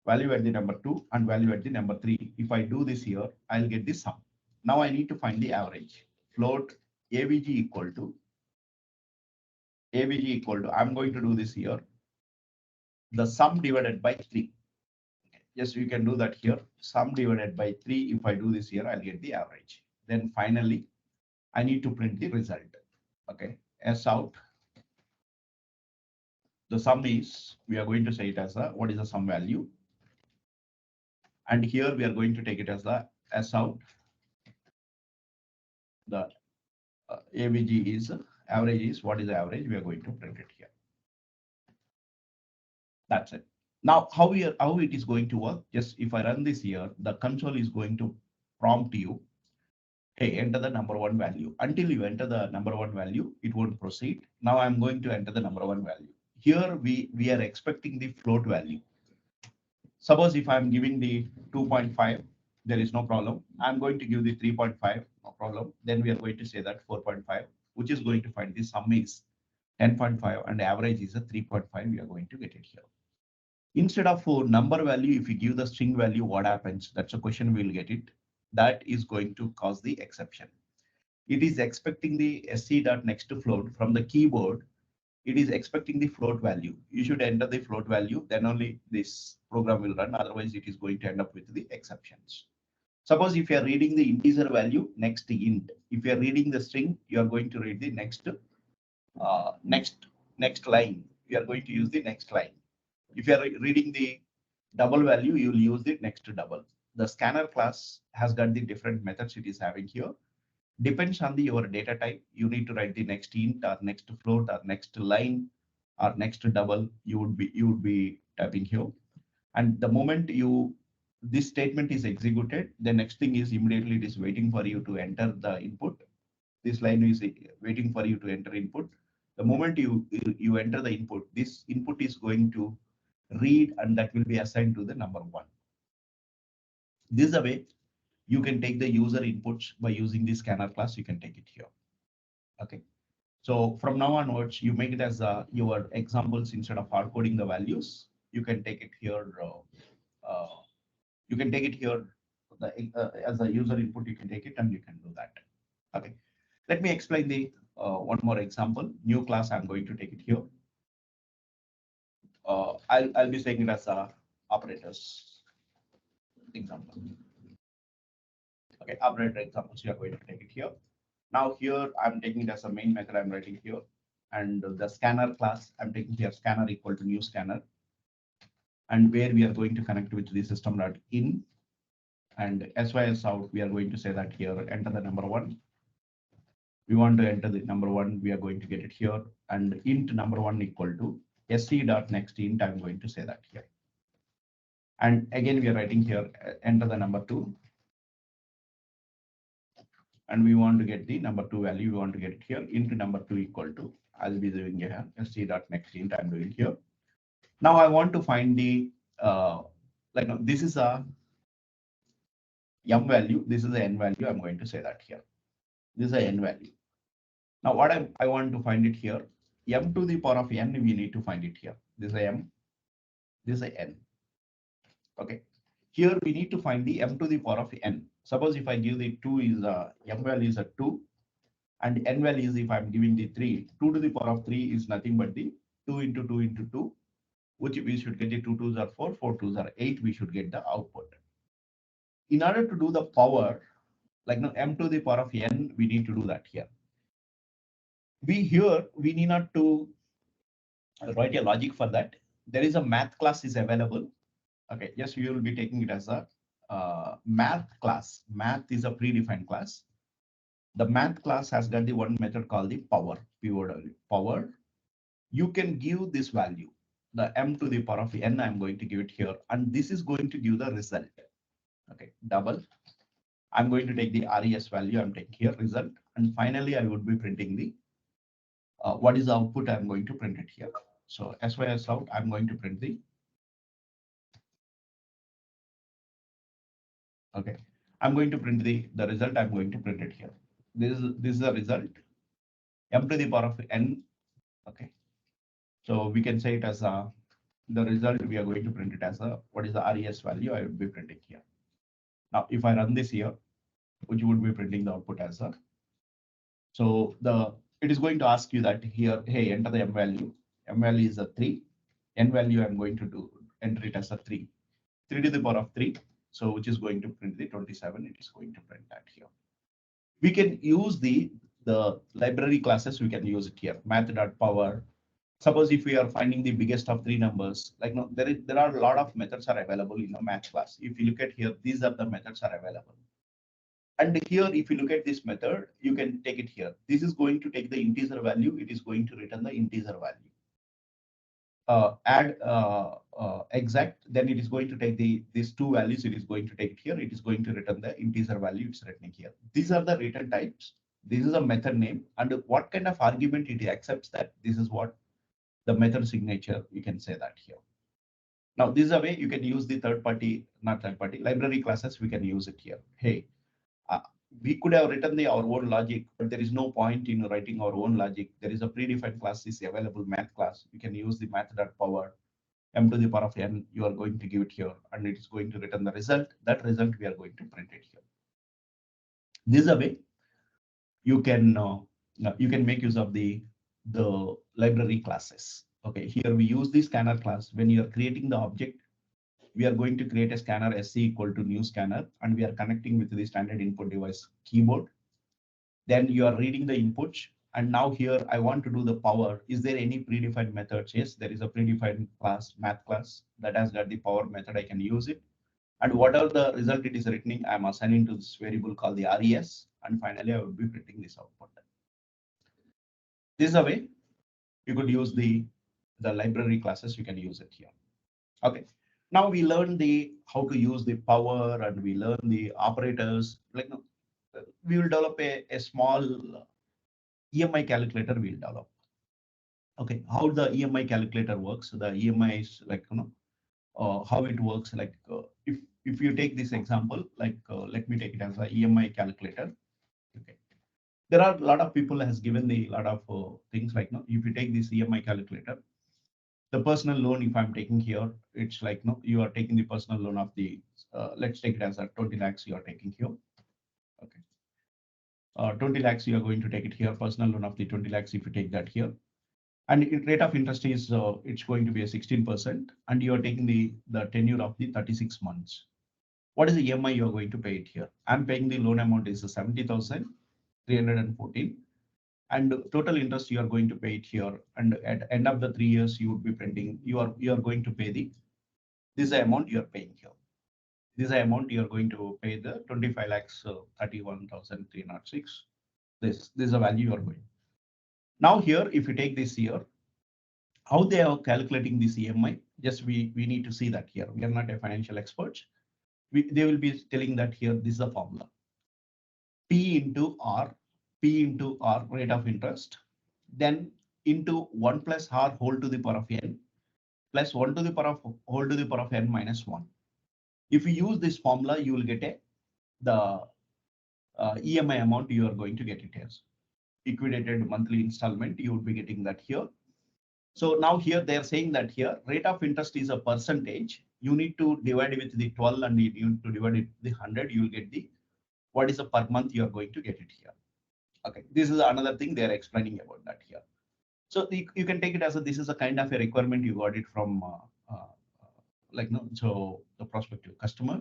value at the number two, and value at the number three. If I do this here, I'll get the sum. Now I need to find the average. Float avg equal to I'm going to do this here. The sum divided by 3. Yes, you can do that here. Sum divided by 3. If I do this here, I'll get the average. Then finally, I need to print the result. Okay, s out. The sum is, we are going to say it as what is the sum value? And here we are going to take it as the s out. The avg is average is what is the average? We are going to print it here. That's it. Now, how it is going to work? Just if I run this here, the console is going to prompt you, hey, enter the number one value. Until you enter the number one value, it won't proceed. Now I'm going to enter the number one value. Here we are expecting the float value. Suppose if I'm giving the 2.5, There is no problem. I'm going to give the 3.5, no problem. Then we are going to say that 4.5, which is going to find the sum is 10.5 and average is a 3.5. We are going to get it here. Instead of number value, if you give the string value, what happens? That's a question we'll get it. That is going to cause the exception. It is expecting the sc.next to float from the keyboard. It is expecting the float value. You should enter the float value, then only this program will run. Otherwise, it is going to end up with the exceptions. Suppose if you are reading the integer value, next int. If you are reading the string, you are going to read the next line. You are going to use the next line. If you are reading the double value, you will use the next double. The scanner class has got the different methods it is having here. Depends on your data type. You need to write the next int or next float or next line or next double. You would be typing here. And the moment this statement is executed, the next thing is immediately it is waiting for you to enter the input. This line is waiting for you to enter input. The moment you enter the input, this input is going to read and that will be assigned to the number 1. This is a way you can take the user inputs by using the scanner class. You can take it here. Okay. So from now onwards, you make it as your examples instead of hard coding the values. You can take it here. You can take it here as a user input. You can take it and you can do that. Okay. Let me explain the one more example. New class. I'm going to take it here. I'll be saying it as operators example. Okay, operator examples. You are going to take it here. Now here I'm taking it as a main method. I'm writing here, and the scanner class I'm taking here scanner equal to new scanner, and where we are going to connect with the system.in and sys out. We are going to say that here. Enter the number 1. We want to enter the number 1. We are going to get it here, and int number 1 equal to sc.next int. I'm going to say that here. And again, we are writing here, enter the number 2. And we want to get the number 2 value. We want to get it here. Int number 2 equal to, I'll be doing here, sc.next int. I'm doing here. Now I want to find the, this is a m value. This is the n value. I'm going to say that here. This is a n value. Now what I want to find it here, m to the power of n, we need to find it here. This is a m, this is a n. Okay. Here we need to find the m to the power of n. Suppose if I give the 2 is m value is a 2 and n value is, if I'm giving the 3, 2 to the power of 3 is nothing but the 2 into 2 into 2, which we should get the 2 2s are 4, 4 2s are 8. We should get the output. In order to do the power, like now m to the power of n, we need to do that here. We need not to write a logic for that. There is a math class is available. Okay, yes, we will be taking it as a math class. Math is a predefined class. The math class has got the one method called the power. Power. You can give this value, the m to the power of n. I'm going to give it here, and this is going to give the result. Okay, double. I'm going to take the res value. I'm taking here result, and finally I would be printing the what is the output. I'm going to print it here. So sys out. I'm going to print the. Okay, I'm going to print the result. I'm going to print it here. This is the result. M to the power of n. Okay, so we can say it as the result. We are going to print it as what is the res value. I would be printing here. Now, if I run this here, which would be printing the output as a. So it is going to ask you that here, hey, enter the m value. M value is a 3. N value I'm going to enter it as a 3. 3 to the power of 3. So which is going to print the 27. It is going to print that here. We can use the library classes. We can use it here. Math.power. Suppose if we are finding the biggest of 3 numbers, like no, there are a lot of methods are available in a math class. If you look at here, these are the methods are available. And here, if you look at this method, you can take it here. This is going to take the integer value. It is going to return the integer value. Add exact, then it is going to take these 2 values. It is going to take it here. It is going to return the integer value. It's written here. These are the return types. This is a method name, and what kind of argument it accepts that. This is what the method signature. You can say that here. Now, this is a way you can use the third party, not third party, library classes. We can use it here. Hey, uh, we could have written our own logic, but there is no point in writing our own logic. There is a predefined class is available, math class. You can use the math.power m to the power of n. You are going to give it here, and it is going to return the result. That result we are going to print it here. This is a way you can make use of the library classes. Okay, here we use the scanner class. When you are creating the object, we are going to create a scanner sc equal to new scanner, and we are connecting with the standard input device keyboard. Then you are reading the inputs, and now here I want to do the power. Is there any predefined method? Yes, there is a predefined class, math class, that has got the power method. I can use it, and whatever the result it is returning, I'm assigning to this variable called the res, and finally I will be printing this output. This is a way you could use the library classes. You can use it here. Okay, now we learn the how to use the power, and we learn the operators. Like, we will develop a small EMI calculator. We'll develop. Okay, how the EMI calculator works. The EMI is like, how it works. Like, if you take this example, like, let me take it as a EMI calculator. Okay, there are a lot of people has given the lot of things like, if you take this EMI calculator, the personal loan, if I'm taking here, it's like, you are taking the personal loan of the, let's take it as a 20 lakhs you are taking here. Okay, 20 lakhs you are going to take it here, personal loan of the 20 lakhs. If you take that here, and rate of interest is it's going to be a 16%, and you are taking the tenure of the 36 months. What is the EMI you are going to pay it here? I'm paying the loan amount is 70,314, and total interest you are going to pay it here. And at end of the 3 years, you would be printing. You are going to pay this is the amount you are paying here. This is the amount you are going to pay, the 25 lakhs 31,306. This is the value you are going. Now here, if you take this year, how they are calculating this EMI, just we need to see that here. We are not a financial experts. They will be telling that here, this is a formula. P into R rate of interest, then into 1 plus R whole to the power of n plus 1 to the power of whole to the power of n minus 1. If you use this formula, you will get the EMI amount you are going to get it as liquidated monthly installment. You would be getting that here. So now here they are saying that here rate of interest is a percentage. You need to divide it with the 12, and you need to divide it with the 100. You will get the what is the per month you are going to get it here. Okay, this is another thing they are explaining about that here. So you can take it as this is a kind of a requirement you got it from so the prospective customer,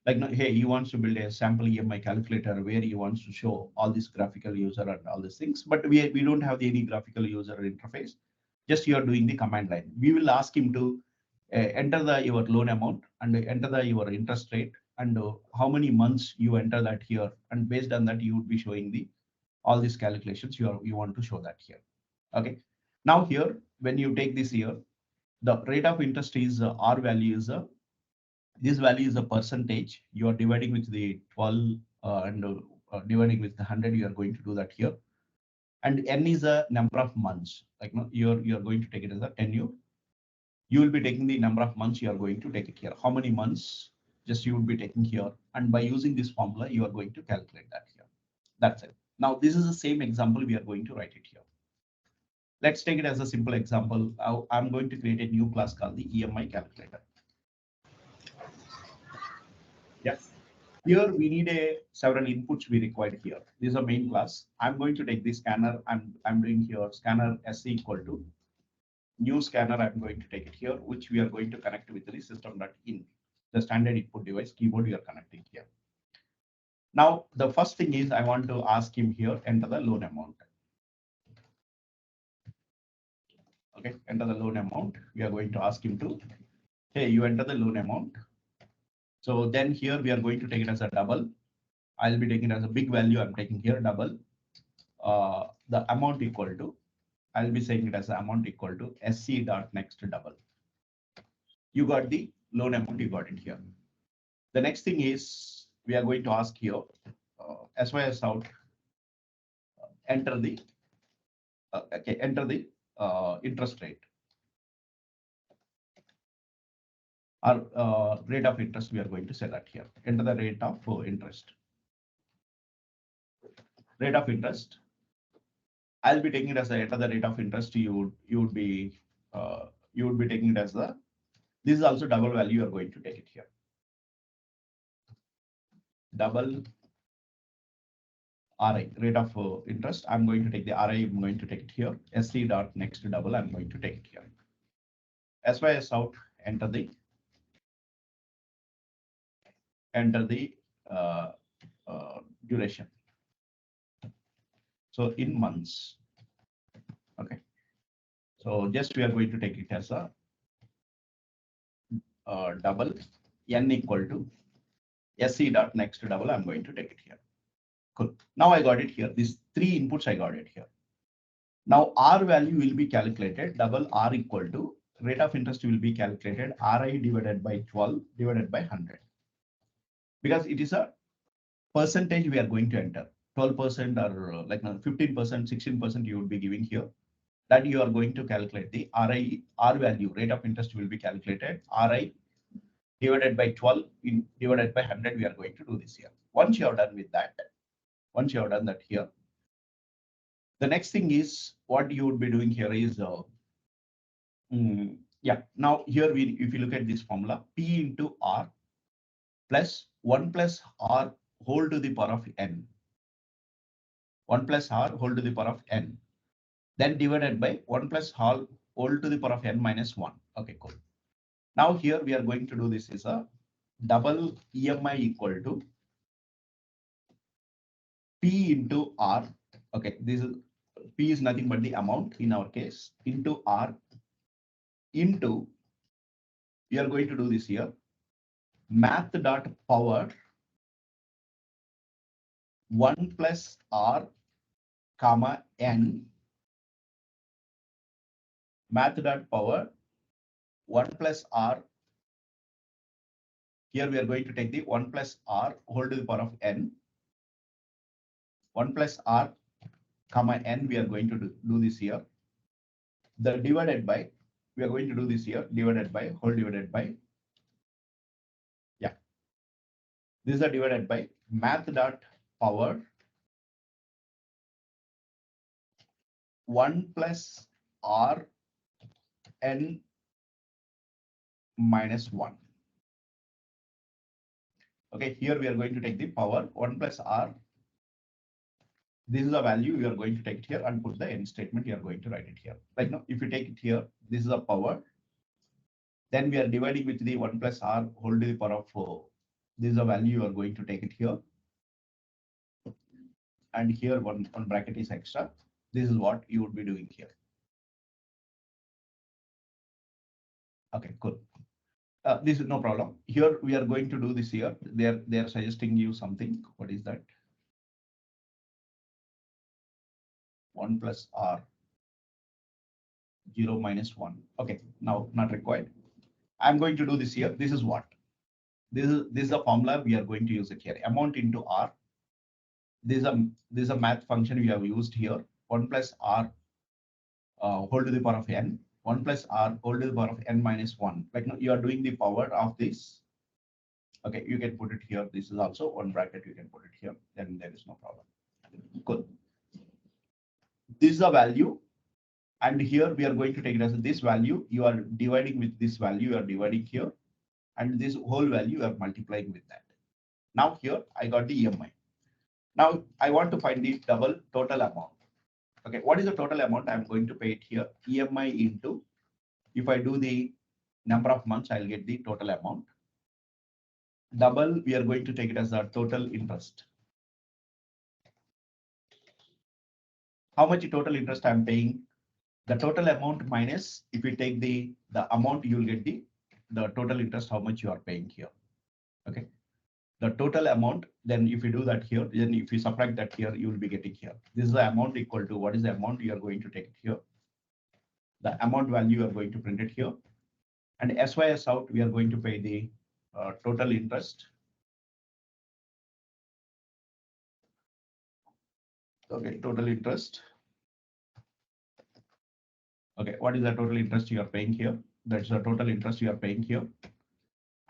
like, hey, he wants to build a sample EMI calculator where he wants to show all this graphical user and all these things, but we don't have any graphical user interface. Just you are doing the command line. We will ask him to enter your loan amount and enter your interest rate, and how many months you enter that here, and based on that you would be showing all these calculations you want to show that here. Okay, now here when you take this here, the rate of interest is R value is this value is a percentage. You are dividing with the 12 and dividing with the 100. You are going to do that here, and n is a number of months. Like, you are going to take it as a tenure. You will be taking the number of months you are going to take it here. How many months? Just you will be taking here, and by using this formula, you are going to calculate that here. That's it. Now this is the same example we are going to write it here. Let's take it as a simple example. I'm going to create a new class called the EMI calculator. Yes. Here we need several inputs we required here. This is a main class. I'm going to take this scanner. I'm doing here scanner sc equal to new scanner. I'm going to take it here, which we are going to connect with the system.in, the standard input device keyboard we are connecting here. Now the first thing is I want to ask him here, enter the loan amount. Okay, enter the loan amount. We are going to ask him to, hey, you enter the loan amount. So then here we are going to take it as a double. I'll be taking it as a big value. I'm taking here double. The amount equal to, I'll be saying it as the amount equal to sc dot next double. You got the loan amount, you got it here. The next thing is we are going to ask here SYS out, enter the enter the interest rate. Or rate of interest, we are going to say that here. Enter the rate of interest. Rate of interest. I'll be taking it as the enter the rate of interest. You would be taking it as the, this is also double value. You are going to take it here. Double RI, rate of interest. I'm going to take the RI. I'm going to take it here. SC dot next double. I'm going to take it here. SY S out. Enter the duration. So in months. Okay. So just we are going to take it as a double n equal to SC dot next double. I'm going to take it here. Cool. Now I got it here. These three inputs I got it here. Now R value will be calculated. Double R equal to rate of interest will be calculated. RI divided by 12 divided by 100. Because it is a percentage we are going to enter. 12% or like 15%, 16% you would be giving here. That you are going to calculate the R value, rate of interest will be calculated. RI divided by 12 divided by 100, we are going to do this here. Once you have done with that, once you have done that here, the next thing is what you would be doing here is, yeah, now here if you look at this formula, P into R plus 1 plus R whole to the power of n. 1 plus R whole to the power of n. Then divided by 1 plus R whole to the power of n minus 1. Okay, cool. Now here we are going to do this is a double EMI equal to P into R. Okay, this is P is nothing but the amount in our case into R into, we are going to do this here, math dot power 1 plus R comma n, math dot power 1 plus R. Here we are going to take the 1 plus R whole to the power of n. 1 plus R comma n, we are going to do this here. The divided by, we are going to do this here, divided by, whole divided by, yeah. This is a divided by math dot power 1 plus R n minus 1. Okay, here we are going to take the power 1 plus R. This is a value, you are going to take it here and put the end statement, you are going to write it here. Like now, if you take it here, this is a power. Then we are dividing with the 1 plus R whole to the power of 4. This is a value, you are going to take it here. And here one bracket is extra. This is what you would be doing here. Okay, cool. This is no problem. Here we are going to do this here. They are suggesting you something. What is that? 1 plus R 0 minus 1. Okay, now not required. I'm going to do this here. This is what? This is a formula we are going to use it here. Amount into R. This is a math function we have used here. 1 plus R whole to the power of n. 1 plus R whole to the power of n minus 1. Like now you are doing the power of this. Okay, you can put it here. This is also one bracket. You can put it here. Then there is no problem. Good. This is a value. And here we are going to take it as this value. You are dividing with this value. You are dividing here. And this whole value you are multiplying with that. Now here I got the EMI. Now I want to find the double total amount. Okay, what is the total amount? I'm going to pay it here. EMI into, if I do the number of months, I'll get the total amount. Double, we are going to take it as the total interest. How much total interest I'm paying? The total amount minus, if you take the amount, you will get the total interest, how much you are paying here. Okay. The total amount, then if you do that here, then if you subtract that here, you will be getting here. This is the amount equal to, what is the amount you are going to take it here? The amount value you are going to print it here. And SYS out, we are going to pay the total interest. Okay, total interest. Okay, what is the total interest you are paying here? That's the total interest you are paying here.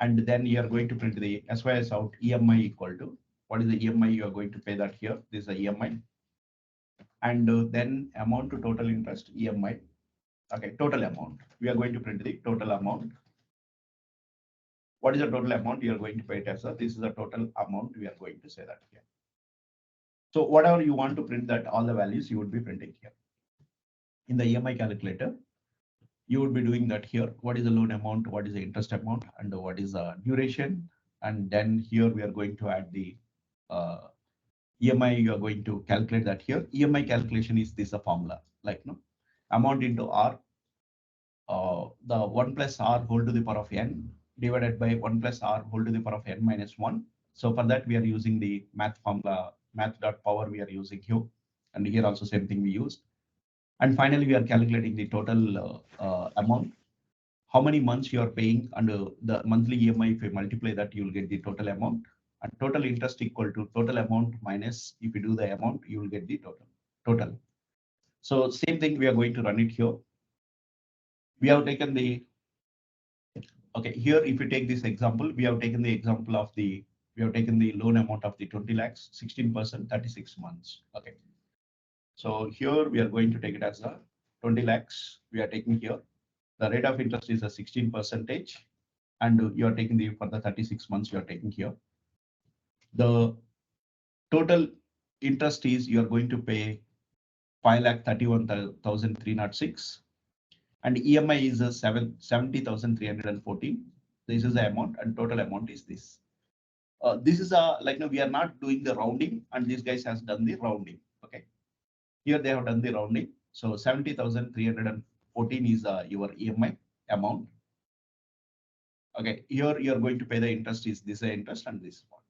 And then you are going to print the SYS out EMI equal to, what is the EMI you are going to pay that here? This is the EMI. And then amount to total interest, EMI. Okay, total amount. We are going to print the total amount. What is the total amount you are going to pay it as a? This is the total amount we are going to say that here. So whatever you want to print, that all the values you would be printing here. In the EMI calculator, you would be doing that here. What is the loan amount? What is the interest amount? And what is the duration? And then here we are going to add the EMI. You are going to calculate that here. EMI calculation is this a formula, like no amount into R. The 1 plus R whole to the power of n divided by 1 plus R whole to the power of n minus 1. So for that, we are using the math formula, math.power we are using here. And here also same thing we used. And finally, we are calculating the total amount. How many months you are paying under the monthly EMI. If you multiply that, you will get the total amount. And total interest equal to total amount minus, if you do the amount, you will get the total. So same thing, we are going to run it here. We have taken the, okay, here if you take this example, we have taken the example of the, we have taken the loan amount of the 20 lakhs, 16%, 36 months. Okay. So here we are going to take it as a 20 lakhs. We are taking here. The rate of interest is a 16%, and you are taking the for the 36 months you are taking here. The total interest is you are going to pay 5,31,306, and EMI is a 70,314. This is the amount, and total amount is this. This is a like no, we are not doing the rounding, and these guys has done the rounding. Okay, here they have done the rounding. So 70,314 is your EMI amount. Okay, here you are going to pay the interest is this interest and this one.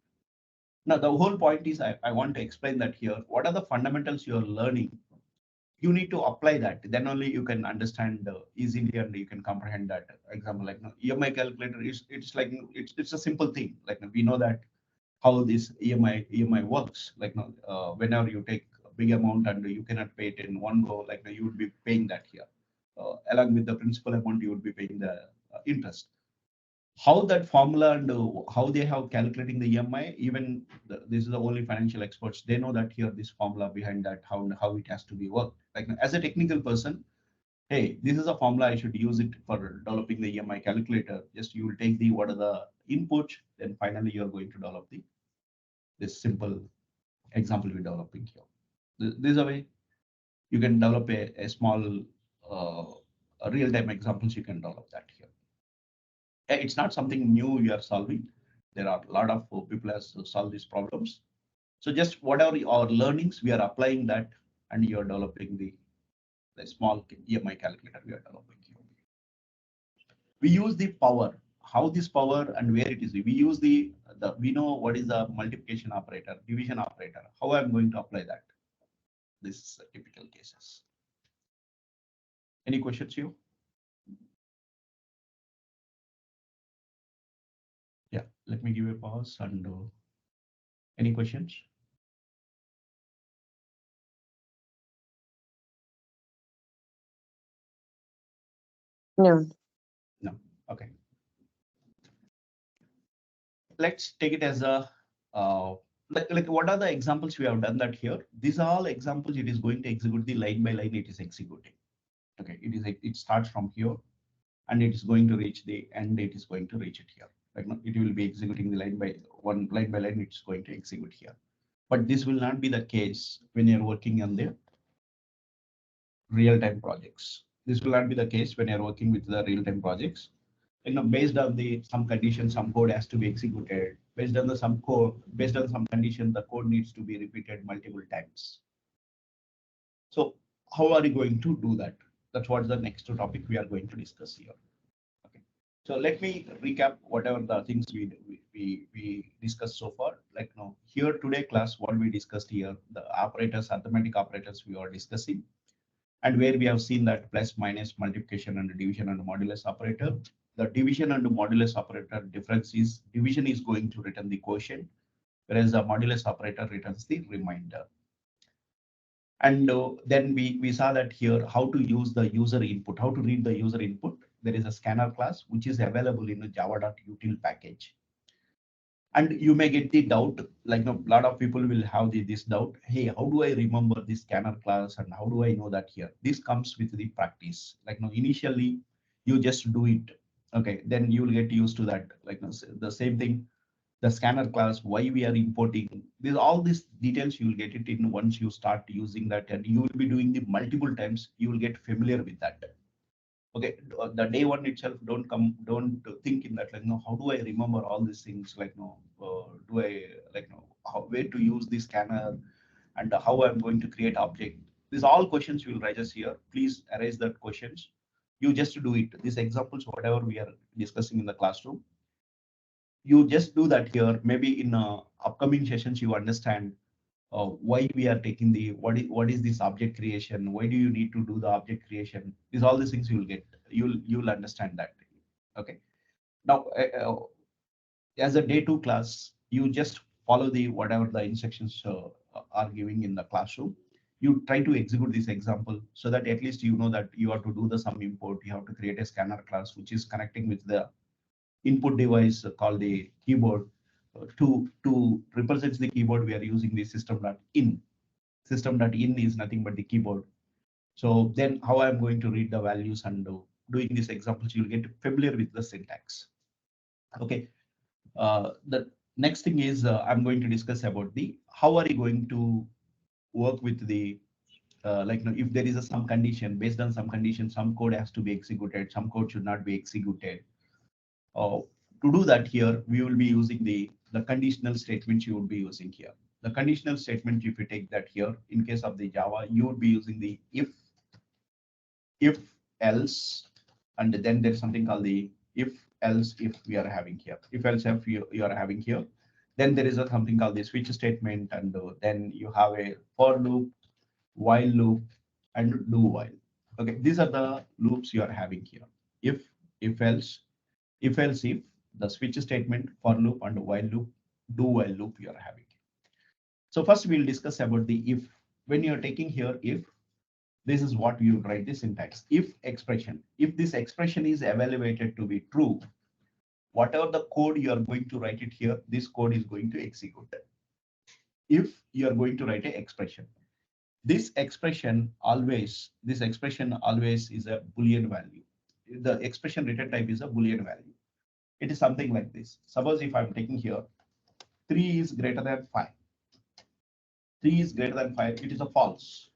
Now the whole point is I want to explain that here. What are the fundamentals you are learning? You need to apply that. Then only you can understand easily and you can comprehend that. Example like EMI calculator is it's a simple thing. Like we know that how this EMI works. Like whenever you take a big amount and you cannot pay it in one go, like you would be paying that here. Along with the principal amount, you would be paying the interest. How that formula and how they have calculating the EMI, even this is the only financial experts, they know that here this formula behind that, how it has to be worked. Like as a technical person, hey, this is a formula, I should use it for developing the EMI calculator. Just you will take the what are the input, then finally you're going to develop this simple example we're developing here. This is a way you can develop a small real-time examples, you can develop that here. It's not something new you are solving. There are a lot of people has solved these problems. So just whatever our learnings, we are applying that, and you are developing the small EMI calculator we are developing here. We use the power, how this power and where it is. We use we know what is the multiplication operator, division operator, how I'm going to apply that. This is typical cases. Any questions here? Yeah, let me give a pause and any questions? No. No. Okay. Let's take it as a like what are the examples we have done that here? These are all examples. It is going to execute the line by line. It is executing. Okay, it starts from here, and it is going to reach the end. It is going to reach it here. Like it will be executing the line by line. It's going to execute here. But this will not be the case when you're working on the real-time projects. This will not be the case when you're working with the real-time projects. Based on some condition, some code has to be executed. Based on some condition, the code needs to be repeated multiple times. So how are you going to do that? That's what's the next topic we are going to discuss here. Okay. So let me recap whatever the things we discussed so far. Like here today class, what we discussed here, the operators, arithmetic operators we are discussing, and where we have seen that plus, minus, multiplication, and division and modulus operator. The division and modulus operator difference is division is going to return the quotient, whereas the modulus operator returns the remainder. And then we saw that here how to use the user input, how to read the user input. there is a scanner class which is available in the java.util package. And you may get the doubt, like a lot of people will have this doubt. Hey, how do I remember this scanner class and how do I know that here? This comes with the practice. Like no, initially you just do it. Okay, then you will get used to that. Like no, the same thing, the scanner class, why we are importing. There's all these details you will get it in once you start using that, and you will be doing the multiple times. You will get familiar with that. Okay, the day one itself, don't think in that, like, no, how do I remember all these things? Like, no, do I, like, no, where to use the scanner and how I'm going to create object? These all questions you will raise here. Please erase that questions. You just do it. These examples, whatever we are discussing in the classroom, you just do that here. Maybe in upcoming sessions, you understand why we are taking the what is this object creation, why do you need to do the object creation. These all these things you will get, you'll understand that. Okay, now as a day two class, you just follow the whatever the instructions are giving in the classroom. You try to execute this example so that at least you know that you have to do the sum import, you have to create a scanner class which is connecting with the input device called the keyboard. To represent the keyboard, we are using the system.in. System.in is nothing but the keyboard. So then how I'm going to read the values and doing these examples, you'll get familiar with the syntax. Okay. The next thing is I'm going to discuss about the how are you going to work with the like, if there is some condition, based on some condition, some code has to be executed, some code should not be executed. To do that here, we will be using the conditional statement you would be using here. The conditional statement, if you take that here, in case of the Java, you would be using the if else, and then there's something called the if else if we are having here. If else if you are having here, then there is a something called the switch statement, and then you have a for loop, while loop, and do while. Okay, these are the loops you are having here. If else, if else if, the switch statement, for loop, and while loop, do while loop you are having. So first we'll discuss about the if. When you're taking here if, this is what you write the syntax. If expression, if this expression is evaluated to be true, whatever the code you are going to write it here, this code is going to execute it. If you are going to write an expression, this expression always is a Boolean value. The expression return type is a Boolean value. It is something like this. Suppose if I'm taking here 3 is greater than 5. 3 is greater than 5, it is a false.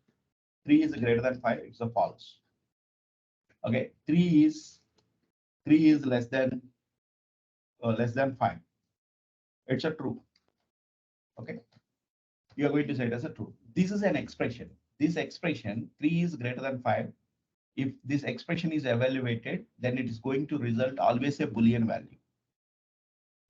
3 is greater than 5, it's a false. Okay, 3 is less than 5. It's a true. Okay, you are going to say it as a true. This is an expression. This expression 3 is greater than 5. If this expression is evaluated, then it is going to result always a Boolean value.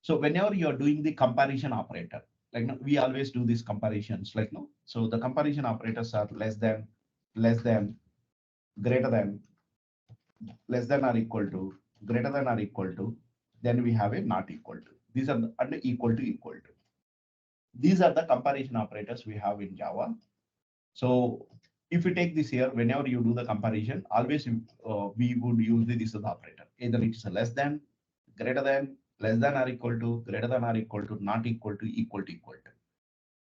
So whenever you are doing the comparison operator, like no, we always do these comparisons, like no. So the comparison operators are less than, greater than, less than or equal to, greater than or equal to. Then we have a not equal to. These are the and equal to. These are the comparison operators we have in Java. So if you take this here, whenever you do the comparison, always we would use this as the operator. Either it is a less than, greater than, less than or equal to, greater than or equal to, not equal to, equal to.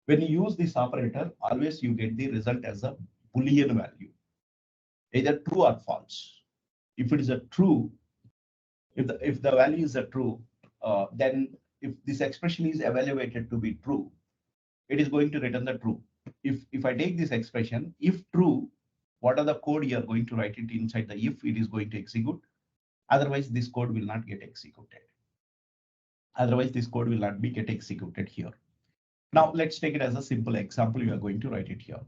When you use this operator, always you get the result as a Boolean value, either true or false. If it is a true, if the value is a true, then if this expression is evaluated to be true, it is going to return the true. If I take this expression, if true, what are the code you are going to write it inside the if, it is going to execute. Otherwise, this code will not get executed. Otherwise, this code will not be get executed here. Now, let's take it as a simple example. We are going to write it here.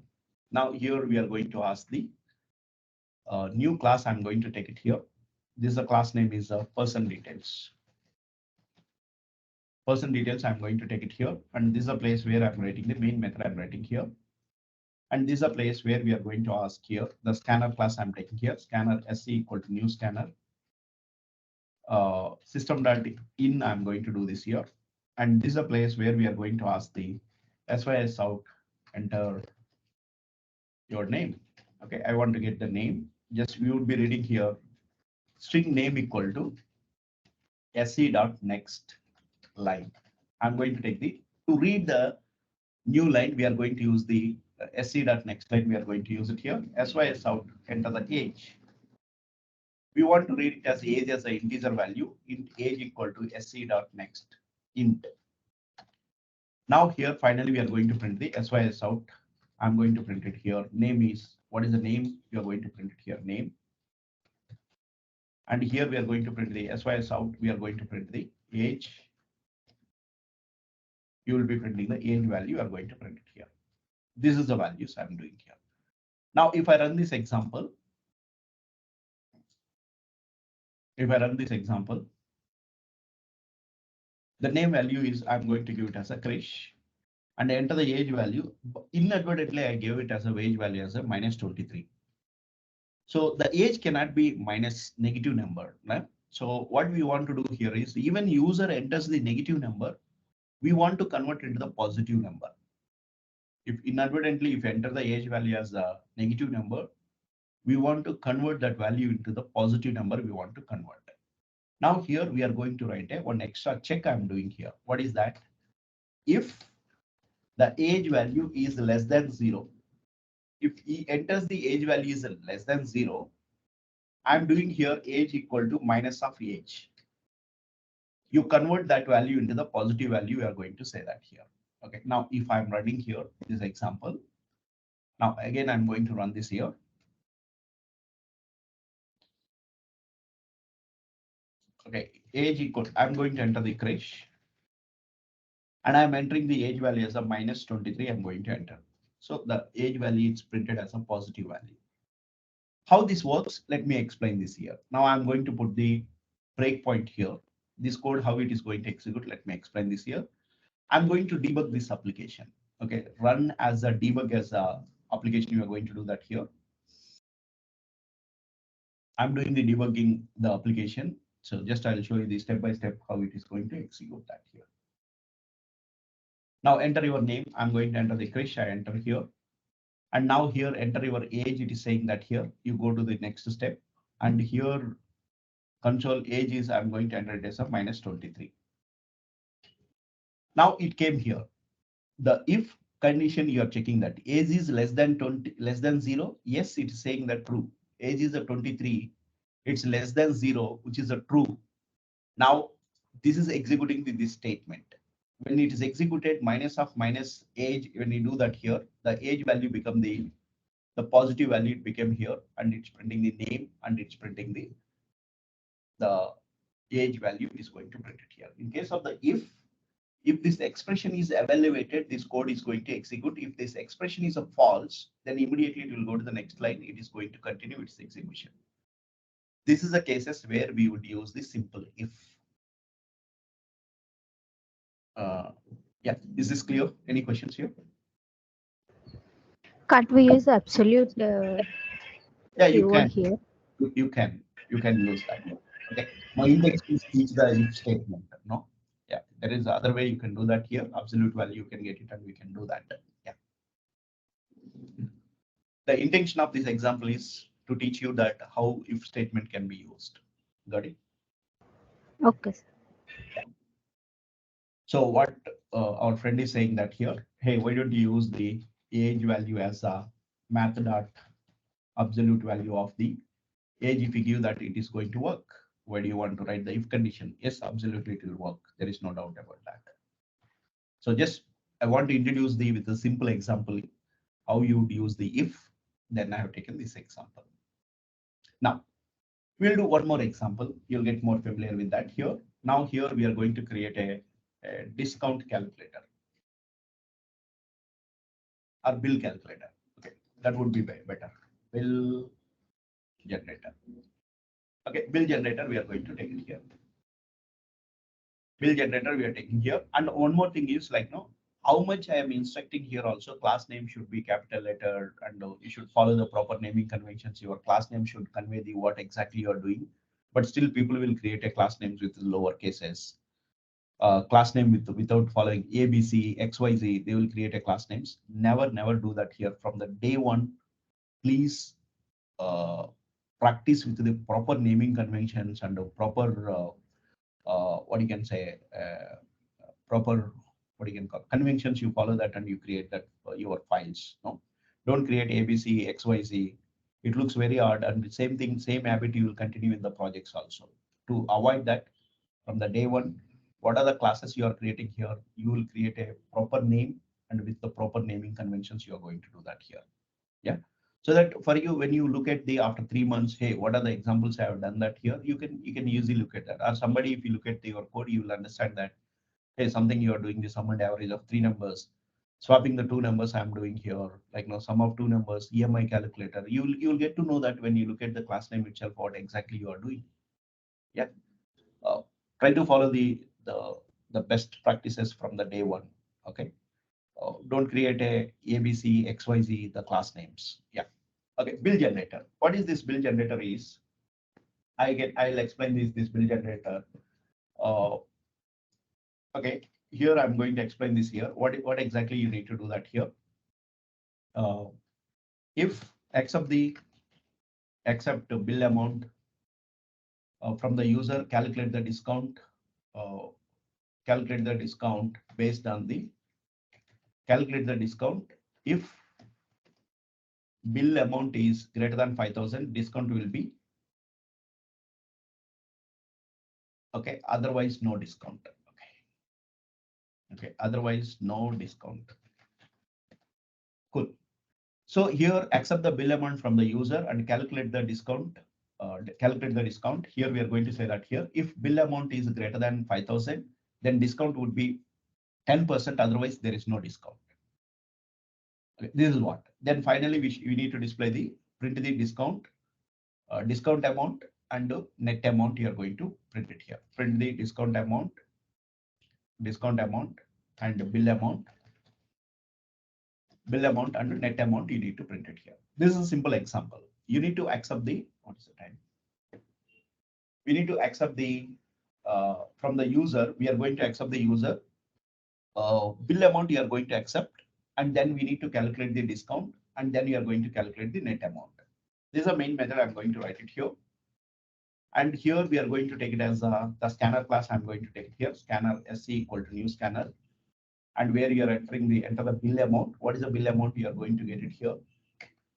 Now, here we are going to ask the new class. I'm going to take it here. This is a class name is person details. Person details, I'm going to take it here. And this is a place where I'm writing the main method I'm writing here. And this is a place where we are going to ask here the scanner class I'm taking here, scanner sc equal to new scanner. System.in, I'm going to do this here. And this is a place where we are going to ask the sys out, enter your name. Okay, I want to get the name. Just we would be reading here string name equal to sc.next line. I'm going to take to read the new line, we are going to use the sc.next line. We are going to use it here. Sys out, enter the age. We want to read it as age as an integer value. Int age equal to sc.next int. Now here finally we are going to print the sys out. I'm going to print it here. Name is, what is the name? You are going to print it here, name. And here we are going to print the sys out. We are going to print the age. You will be printing the age value. You are going to print it here. This is the values I'm doing here. Now, if I run this example, the name value is, I'm going to give it as a Krish, and enter the age value. Inadvertently, I gave it as a age value as a -23. So the age cannot be minus negative number. Right? So what we want to do here is, even user enters the negative number, we want to convert into the positive number. If inadvertently, if you enter the age value as a negative number, we want to convert that value into the positive number we want to convert. Now here we are going to write one extra check I'm doing here. What is that? If the age value is less than 0, if he enters the age value is less than 0, I'm doing here age equal to minus of age. You convert that value into the positive value, we are going to say that here. Okay, now if I'm running here this example, now again I'm going to run this here. Okay, age equal, I'm going to enter the Krish, and I'm entering the age value as a -23. I'm going to enter. So the age value is printed as a positive value. How this works, let me explain this here. Now I'm going to put the breakpoint here. This code, how it is going to execute, let me explain this here. I'm going to debug this application. Okay, run as a debug as a application. You are going to do that here. I'm doing the debugging the application. So just I'll show you the step by step how it is going to execute that here. Now enter your name. I'm going to enter the Krish. I enter here. And now here enter your age. It is saying that here you go to the next step. And here control age is, I'm going to enter it as a -23. Now it came here. The if condition, you are checking that age is less than 0. Yes, it is saying that true. Age is a 23. It's less than 0, which is a true. Now this is executing this statement. When it is executed, minus of minus age, when you do that here, the age value become the positive value, it became here, and it's printing the name, and it's printing the age value is going to print it here. In case of the if this expression is evaluated, this code is going to execute. If this expression is a false, then immediately it will go to the next line. It is going to continue its execution. This is the cases where we would use the simple if. Yeah, is this clear? Any questions here? Can't we use absolute Yeah, you keyword can. here? You can use that. Okay. Now index is teach the if statement. No. Yeah, there is other way you can do that here. Absolute value you can get it, and we can do that. Yeah. The intention of this example is to teach you that how if statement can be used. Got it? Okay. So what our friend is saying that here, hey, why don't you use the age value as a math dot absolute value of the age? If you give that, it is going to work. Why do you want to write the if condition? Yes, absolutely it will work. There is no doubt about that. So just I want to introduce with a simple example how you would use the if. Then I have taken this example. Now we'll do one more example. You'll get more familiar with that here. Now here we are going to create a discount calculator or bill calculator. Okay, that would be better. Bill generator. Okay, bill generator we are going to take it here. Bill generator we are taking here. And one more thing is like how much I am instructing here also, class name should be capital letter, and you should follow the proper naming conventions. Your class name should convey the what exactly you are doing, but still people will create a class names with lower cases. Class name without following ABC, XYZ, they will create a class names. Never do that here from the day one. Please practice with the proper naming conventions and the proper what you can say proper what you can call conventions, you follow that and you create that your files. No, don't create ABC XYZ. It looks very hard, and the same thing, same habit you will continue in the projects also. To avoid that from the day one, what are the classes you are creating here? You will create a proper name, and with the proper naming conventions, you are going to do that here. Yeah. So that for you, when you look at the after 3 months, hey, what are the examples I have done that here? You can easily look at that. Or somebody, if you look at your code, you will understand that hey, something you are doing the summed average of 3 numbers, swapping the 2 numbers I'm doing here, like no sum of 2 numbers, EMI calculator. You'll get to know that when you look at the class name itself, what exactly you are doing. Yeah. Try to follow the best practices from the day one. Okay. Don't create a ABC, XYZ, the class names. Yeah. Okay. Bill generator. What is this bill generator is? I'll explain this bill generator. Okay. Here I'm going to explain this here. What exactly you need to do that here? If accept the bill amount from the user, calculate the discount. Calculate the discount based on the calculate the discount. If bill amount is greater than 5,000, discount will be okay. Otherwise, no discount. Okay. Otherwise, no discount. Cool. So here, accept the bill amount from the user and calculate the discount. Calculate the discount. Here we are going to say that here, if bill amount is greater than 5,000, then discount would be 10%. Otherwise, there is no discount. Okay, this is what. Then finally, we need to display the print the discount, discount amount and net amount. You are going to print it here. Print the discount amount and the bill amount and net amount. You need to print it here. This is a simple example. You need to accept the what is the time? We need to accept the from the user. We are going to accept the user bill amount. You are going to accept. And then we need to calculate the discount, and then you are going to calculate the net amount. This is a main method. I'm going to write it here. And here we are going to take it as the scanner class. I'm going to take it here, scanner SC equal to new scanner. And where you are enter the bill amount. What is the bill amount? You are going to get it here.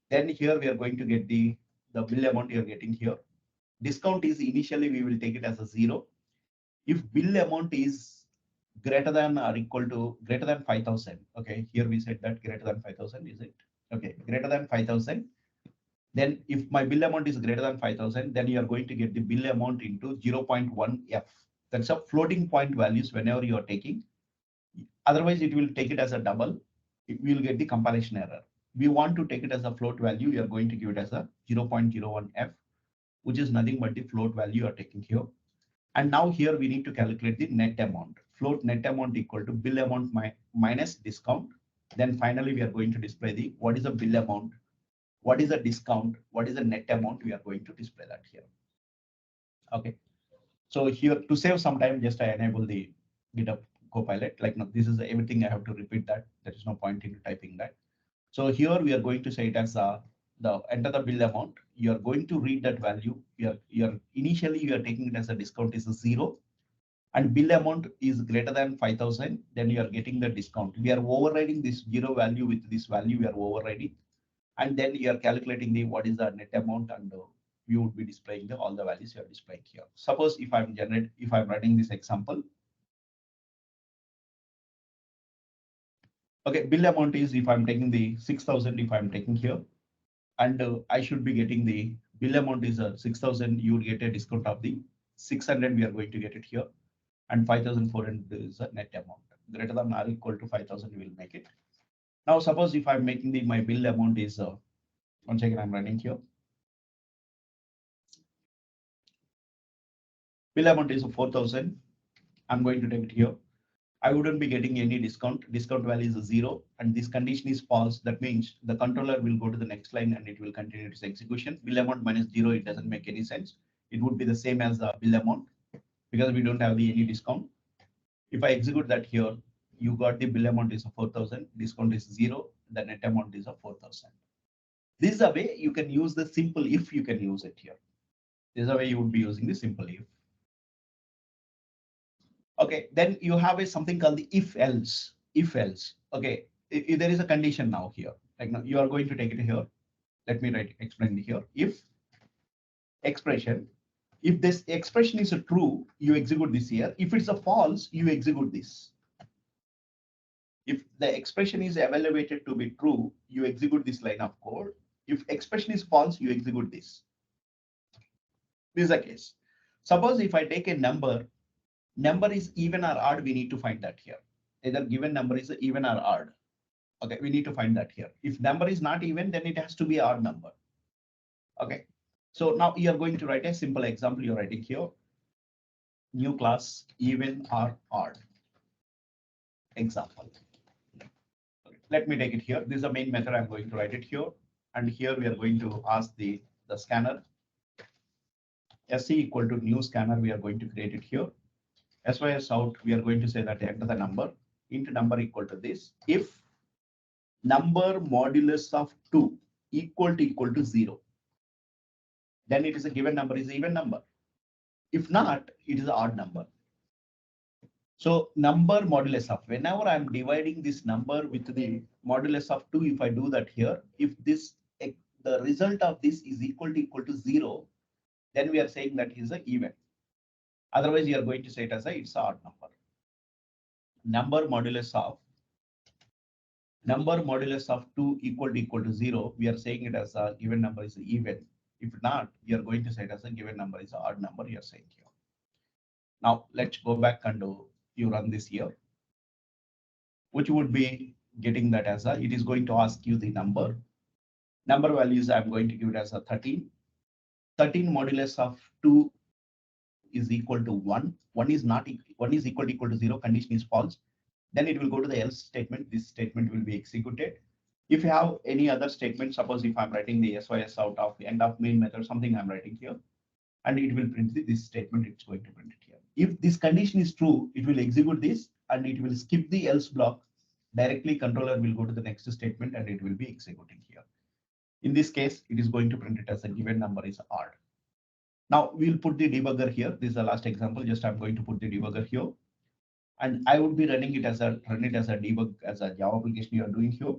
Then here we are going to get the bill amount you are getting here. Discount is initially we will take it as a 0. If bill amount is greater than or equal to greater than 5,000. Okay, here we said that greater than 5,000, is it? Okay, greater than 5,000. Then if my bill amount is greater than 5,000, then you are going to get the bill amount into 0.1F. That's a floating point values whenever you are taking. Otherwise, it will take it as a double. We will get the compilation error. We want to take it as a float value. You are going to give it as a 0.01F, which is nothing but the float value you are taking here. And now here we need to calculate the net amount. Float net amount equal to bill amount minus discount. Then finally, we are going to display the what is the bill amount, what is the discount, what is the net amount. We are going to display that here. Okay. So here to save some time, just I enable the GitHub Copilot. Like no, this is everything I have to repeat that. There is no point in typing that. So here we are going to say it as the enter the bill amount. You are going to read that value. Initially you are taking it as a discount is a 0, and bill amount is greater than 5,000. Then you are getting the discount. We are overriding this 0 value with this value. We are overriding, and then you are calculating the what is the net amount, and you would be displaying all the values you are displaying here. Suppose if I'm running this example. Okay, bill amount is if I'm taking the 6,000, if I'm taking here. And I should be getting the bill amount is 6,000. You will get a discount of the 600. We are going to get it here, and 5,400 is a net amount. Greater than or equal to 5,000, we will make it. Now, suppose if I'm making my bill amount is once again I'm running here. Bill amount is 4,000. I'm going to take it here. I wouldn't be getting any discount. Discount value is 0, and this condition is false. That means the controller will go to the next line and it will continue its execution. Bill amount minus 0, it doesn't make any sense. It would be the same as the bill amount because we don't have any discount. If I execute that here, you got the bill amount is 4,000, discount is 0, the net amount is 4,000. This is a way you can use the simple if. You can use it here. This is a way you would be using the simple if. Okay, then you have something called the if else. If else. Okay, if there is a condition now here. Like now you are going to take it here. Let me explain it here. If expression, if this expression is a true, you execute this here. If it's a false, you execute this. If the expression is evaluated to be true, you execute this line of code. If expression is false, you execute this. This is the case. Suppose if I take a number is even or odd, we need to find that here. Either given number is even or odd. Okay, we need to find that here. If number is not even, then it has to be odd number. Okay, so now you are going to write a simple example. You're writing here, new class, even or odd. Example. Okay, let me take it here. This is the main method. I'm going to write it here. And here we are going to ask the scanner. SC equal to new scanner. We are going to create it here. SYS out, we are going to say that enter the number, int number equal to this. If number modulus of 2 equal to 0, then it is a given number is even number. If not, it is an odd number. So number modulus of, whenever I'm dividing this number with the modulus of 2, if I do that here, if this the result of this is equal to 0, then we are saying that is an even. Otherwise, you are going to say it as it's an odd number. Number modulus of 2 equal to 0, we are saying it as a given number is even. If not, you are going to say it as a given number is an odd number. You are saying here. Now let's go back and you run this here, which would be getting that as a, it is going to ask you the number values. I'm going to give it as a 13. 13 modulus of 2 is equal to 1. 1 is equal to 0. Condition is false. Then it will go to the else statement. This statement will be executed. If you have any other statement, suppose if I'm writing the SYS out of the end of main method, something I'm writing here, and it will print this statement, it's going to print it here. If this condition is true, it will execute this and it will skip the else block. Directly controller will go to the next statement and it will be executing here. In this case, it is going to print it as a given number is odd. Now we'll put the debugger here. This is the last example. Just I'm going to put the debugger here. And I would be running it as a debug as a Java application you are doing here.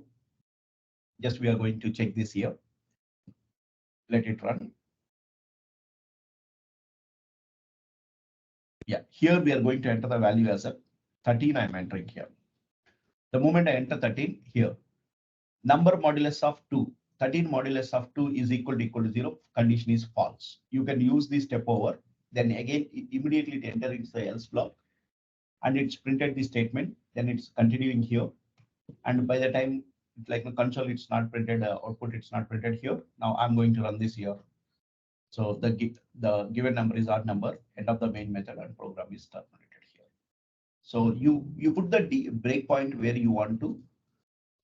Just we are going to check this here. Let it run. Yeah, here we are going to enter the value as a 13. I'm entering here. The moment I enter 13 here, number modulus of 2, 13 modulus of 2 is equal to 0. Condition is false. You can use this step over. Then again, immediately it enter into the else block. And it's printed the statement, then it's continuing here. And by the time, like the console, it's not printed, output, it's not printed here. Now I'm going to run this here. So the given number is odd number, end of the main method and program is terminated here. So you put the breakpoint where you want to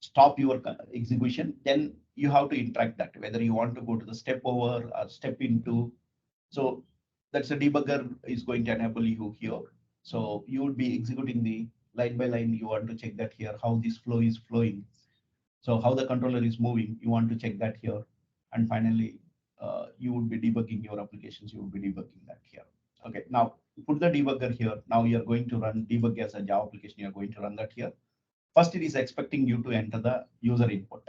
stop your execution, then you have to interact that, whether you want to go to the step over or step into. So that's a debugger is going to enable you here. So you would be executing the line by line. You want to check that here, how this flow is flowing. So how the controller is moving, you want to check that here. And finally, you would be debugging your applications. You would be debugging that here. Okay, now put the debugger here. Now you're going to run debug as a Java application. You're going to run that here. First, it is expecting you to enter the user input.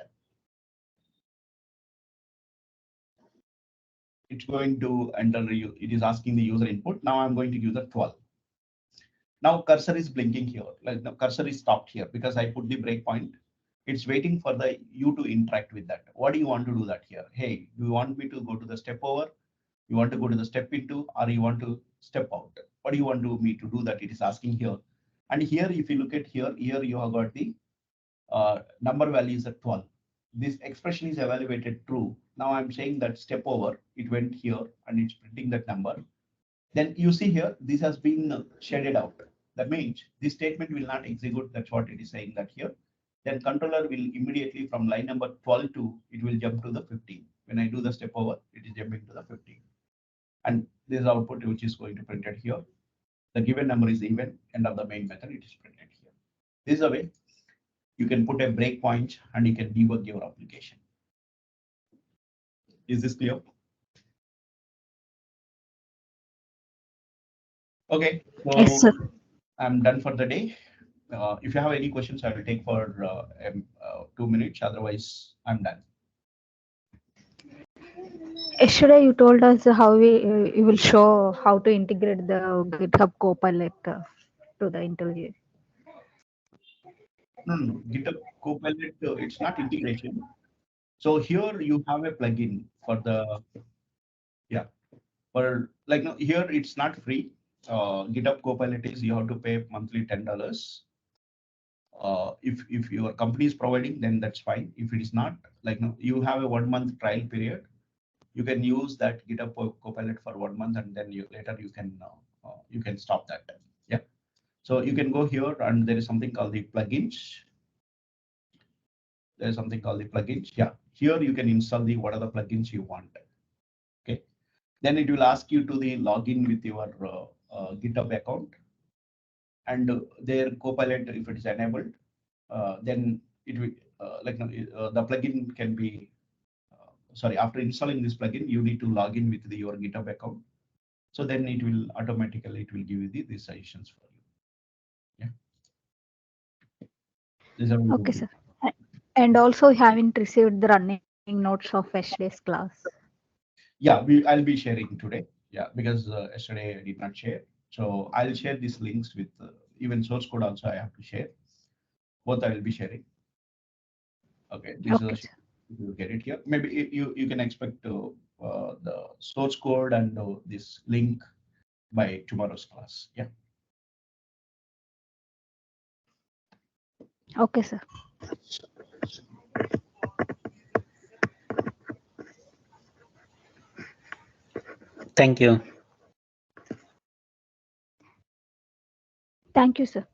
It's going to enter, it is asking the user input. Now I'm going to give the 12. Now cursor is blinking here. Like the cursor is stopped here because I put the breakpoint. It's waiting for you to interact with that. What do you want to do that here? Hey, do you want me to go to the step over? You want to go to the step into, or you want to step out? What do you want me to do that? It is asking here. And here, if you look at here you have got the number value is at 12. This expression is evaluated true. Now I'm saying that step over, it went here and it's printing that number. Then you see here, this has been shaded out. That means this statement will not execute. That's what it is saying that here. Then controller will immediately from line number 12 to, it will jump to the 15. When I do the step over, it is jumping to the 15. And this is output which is going to print it here. The given number is even, end of the main method, it is printed here. This is a way you can put a breakpoint and you can debug your application. Is this clear? Okay, Yes, so sir. I'm done for the day. If you have any questions, I will take for 2 minutes. Otherwise, I'm done. Yesterday you told us how you will show how to integrate the GitHub Copilot to the IntelliJ. No. GitHub Copilot, it's not integration. So here you have a plugin for the, yeah, for like no, here it's not free. GitHub Copilot is you have to pay monthly $10. If your company is providing, then that's fine. If it is not, like no, you have a 1 month trial period. You can use that GitHub Copilot for 1 month, and then later you can stop that. Yeah. So you can go here, and there is something called the plugins. There is something called the plugins. Yeah. Here you can install what are the plugins you want. Okay. Then it will ask you to the login with your GitHub account, and their Copilot, if it is enabled, then it will the plugin can be. Sorry, after installing this plugin, you need to log in with your GitHub account. So then it will automatically give you the suggestions for you. Yeah. These are all Okay, good. sir. And also you haven't received the running notes of yesterday's class. Yeah, I'll be sharing today. Yeah, because yesterday I did not share. So I'll share these links with even source code also I have to share. Both I will be sharing. Okay, this Okay, is sir. you get it here. Maybe you can expect the source code and this link by tomorrow's class. Yeah. Okay, sir. Thank you. Thank you, sir.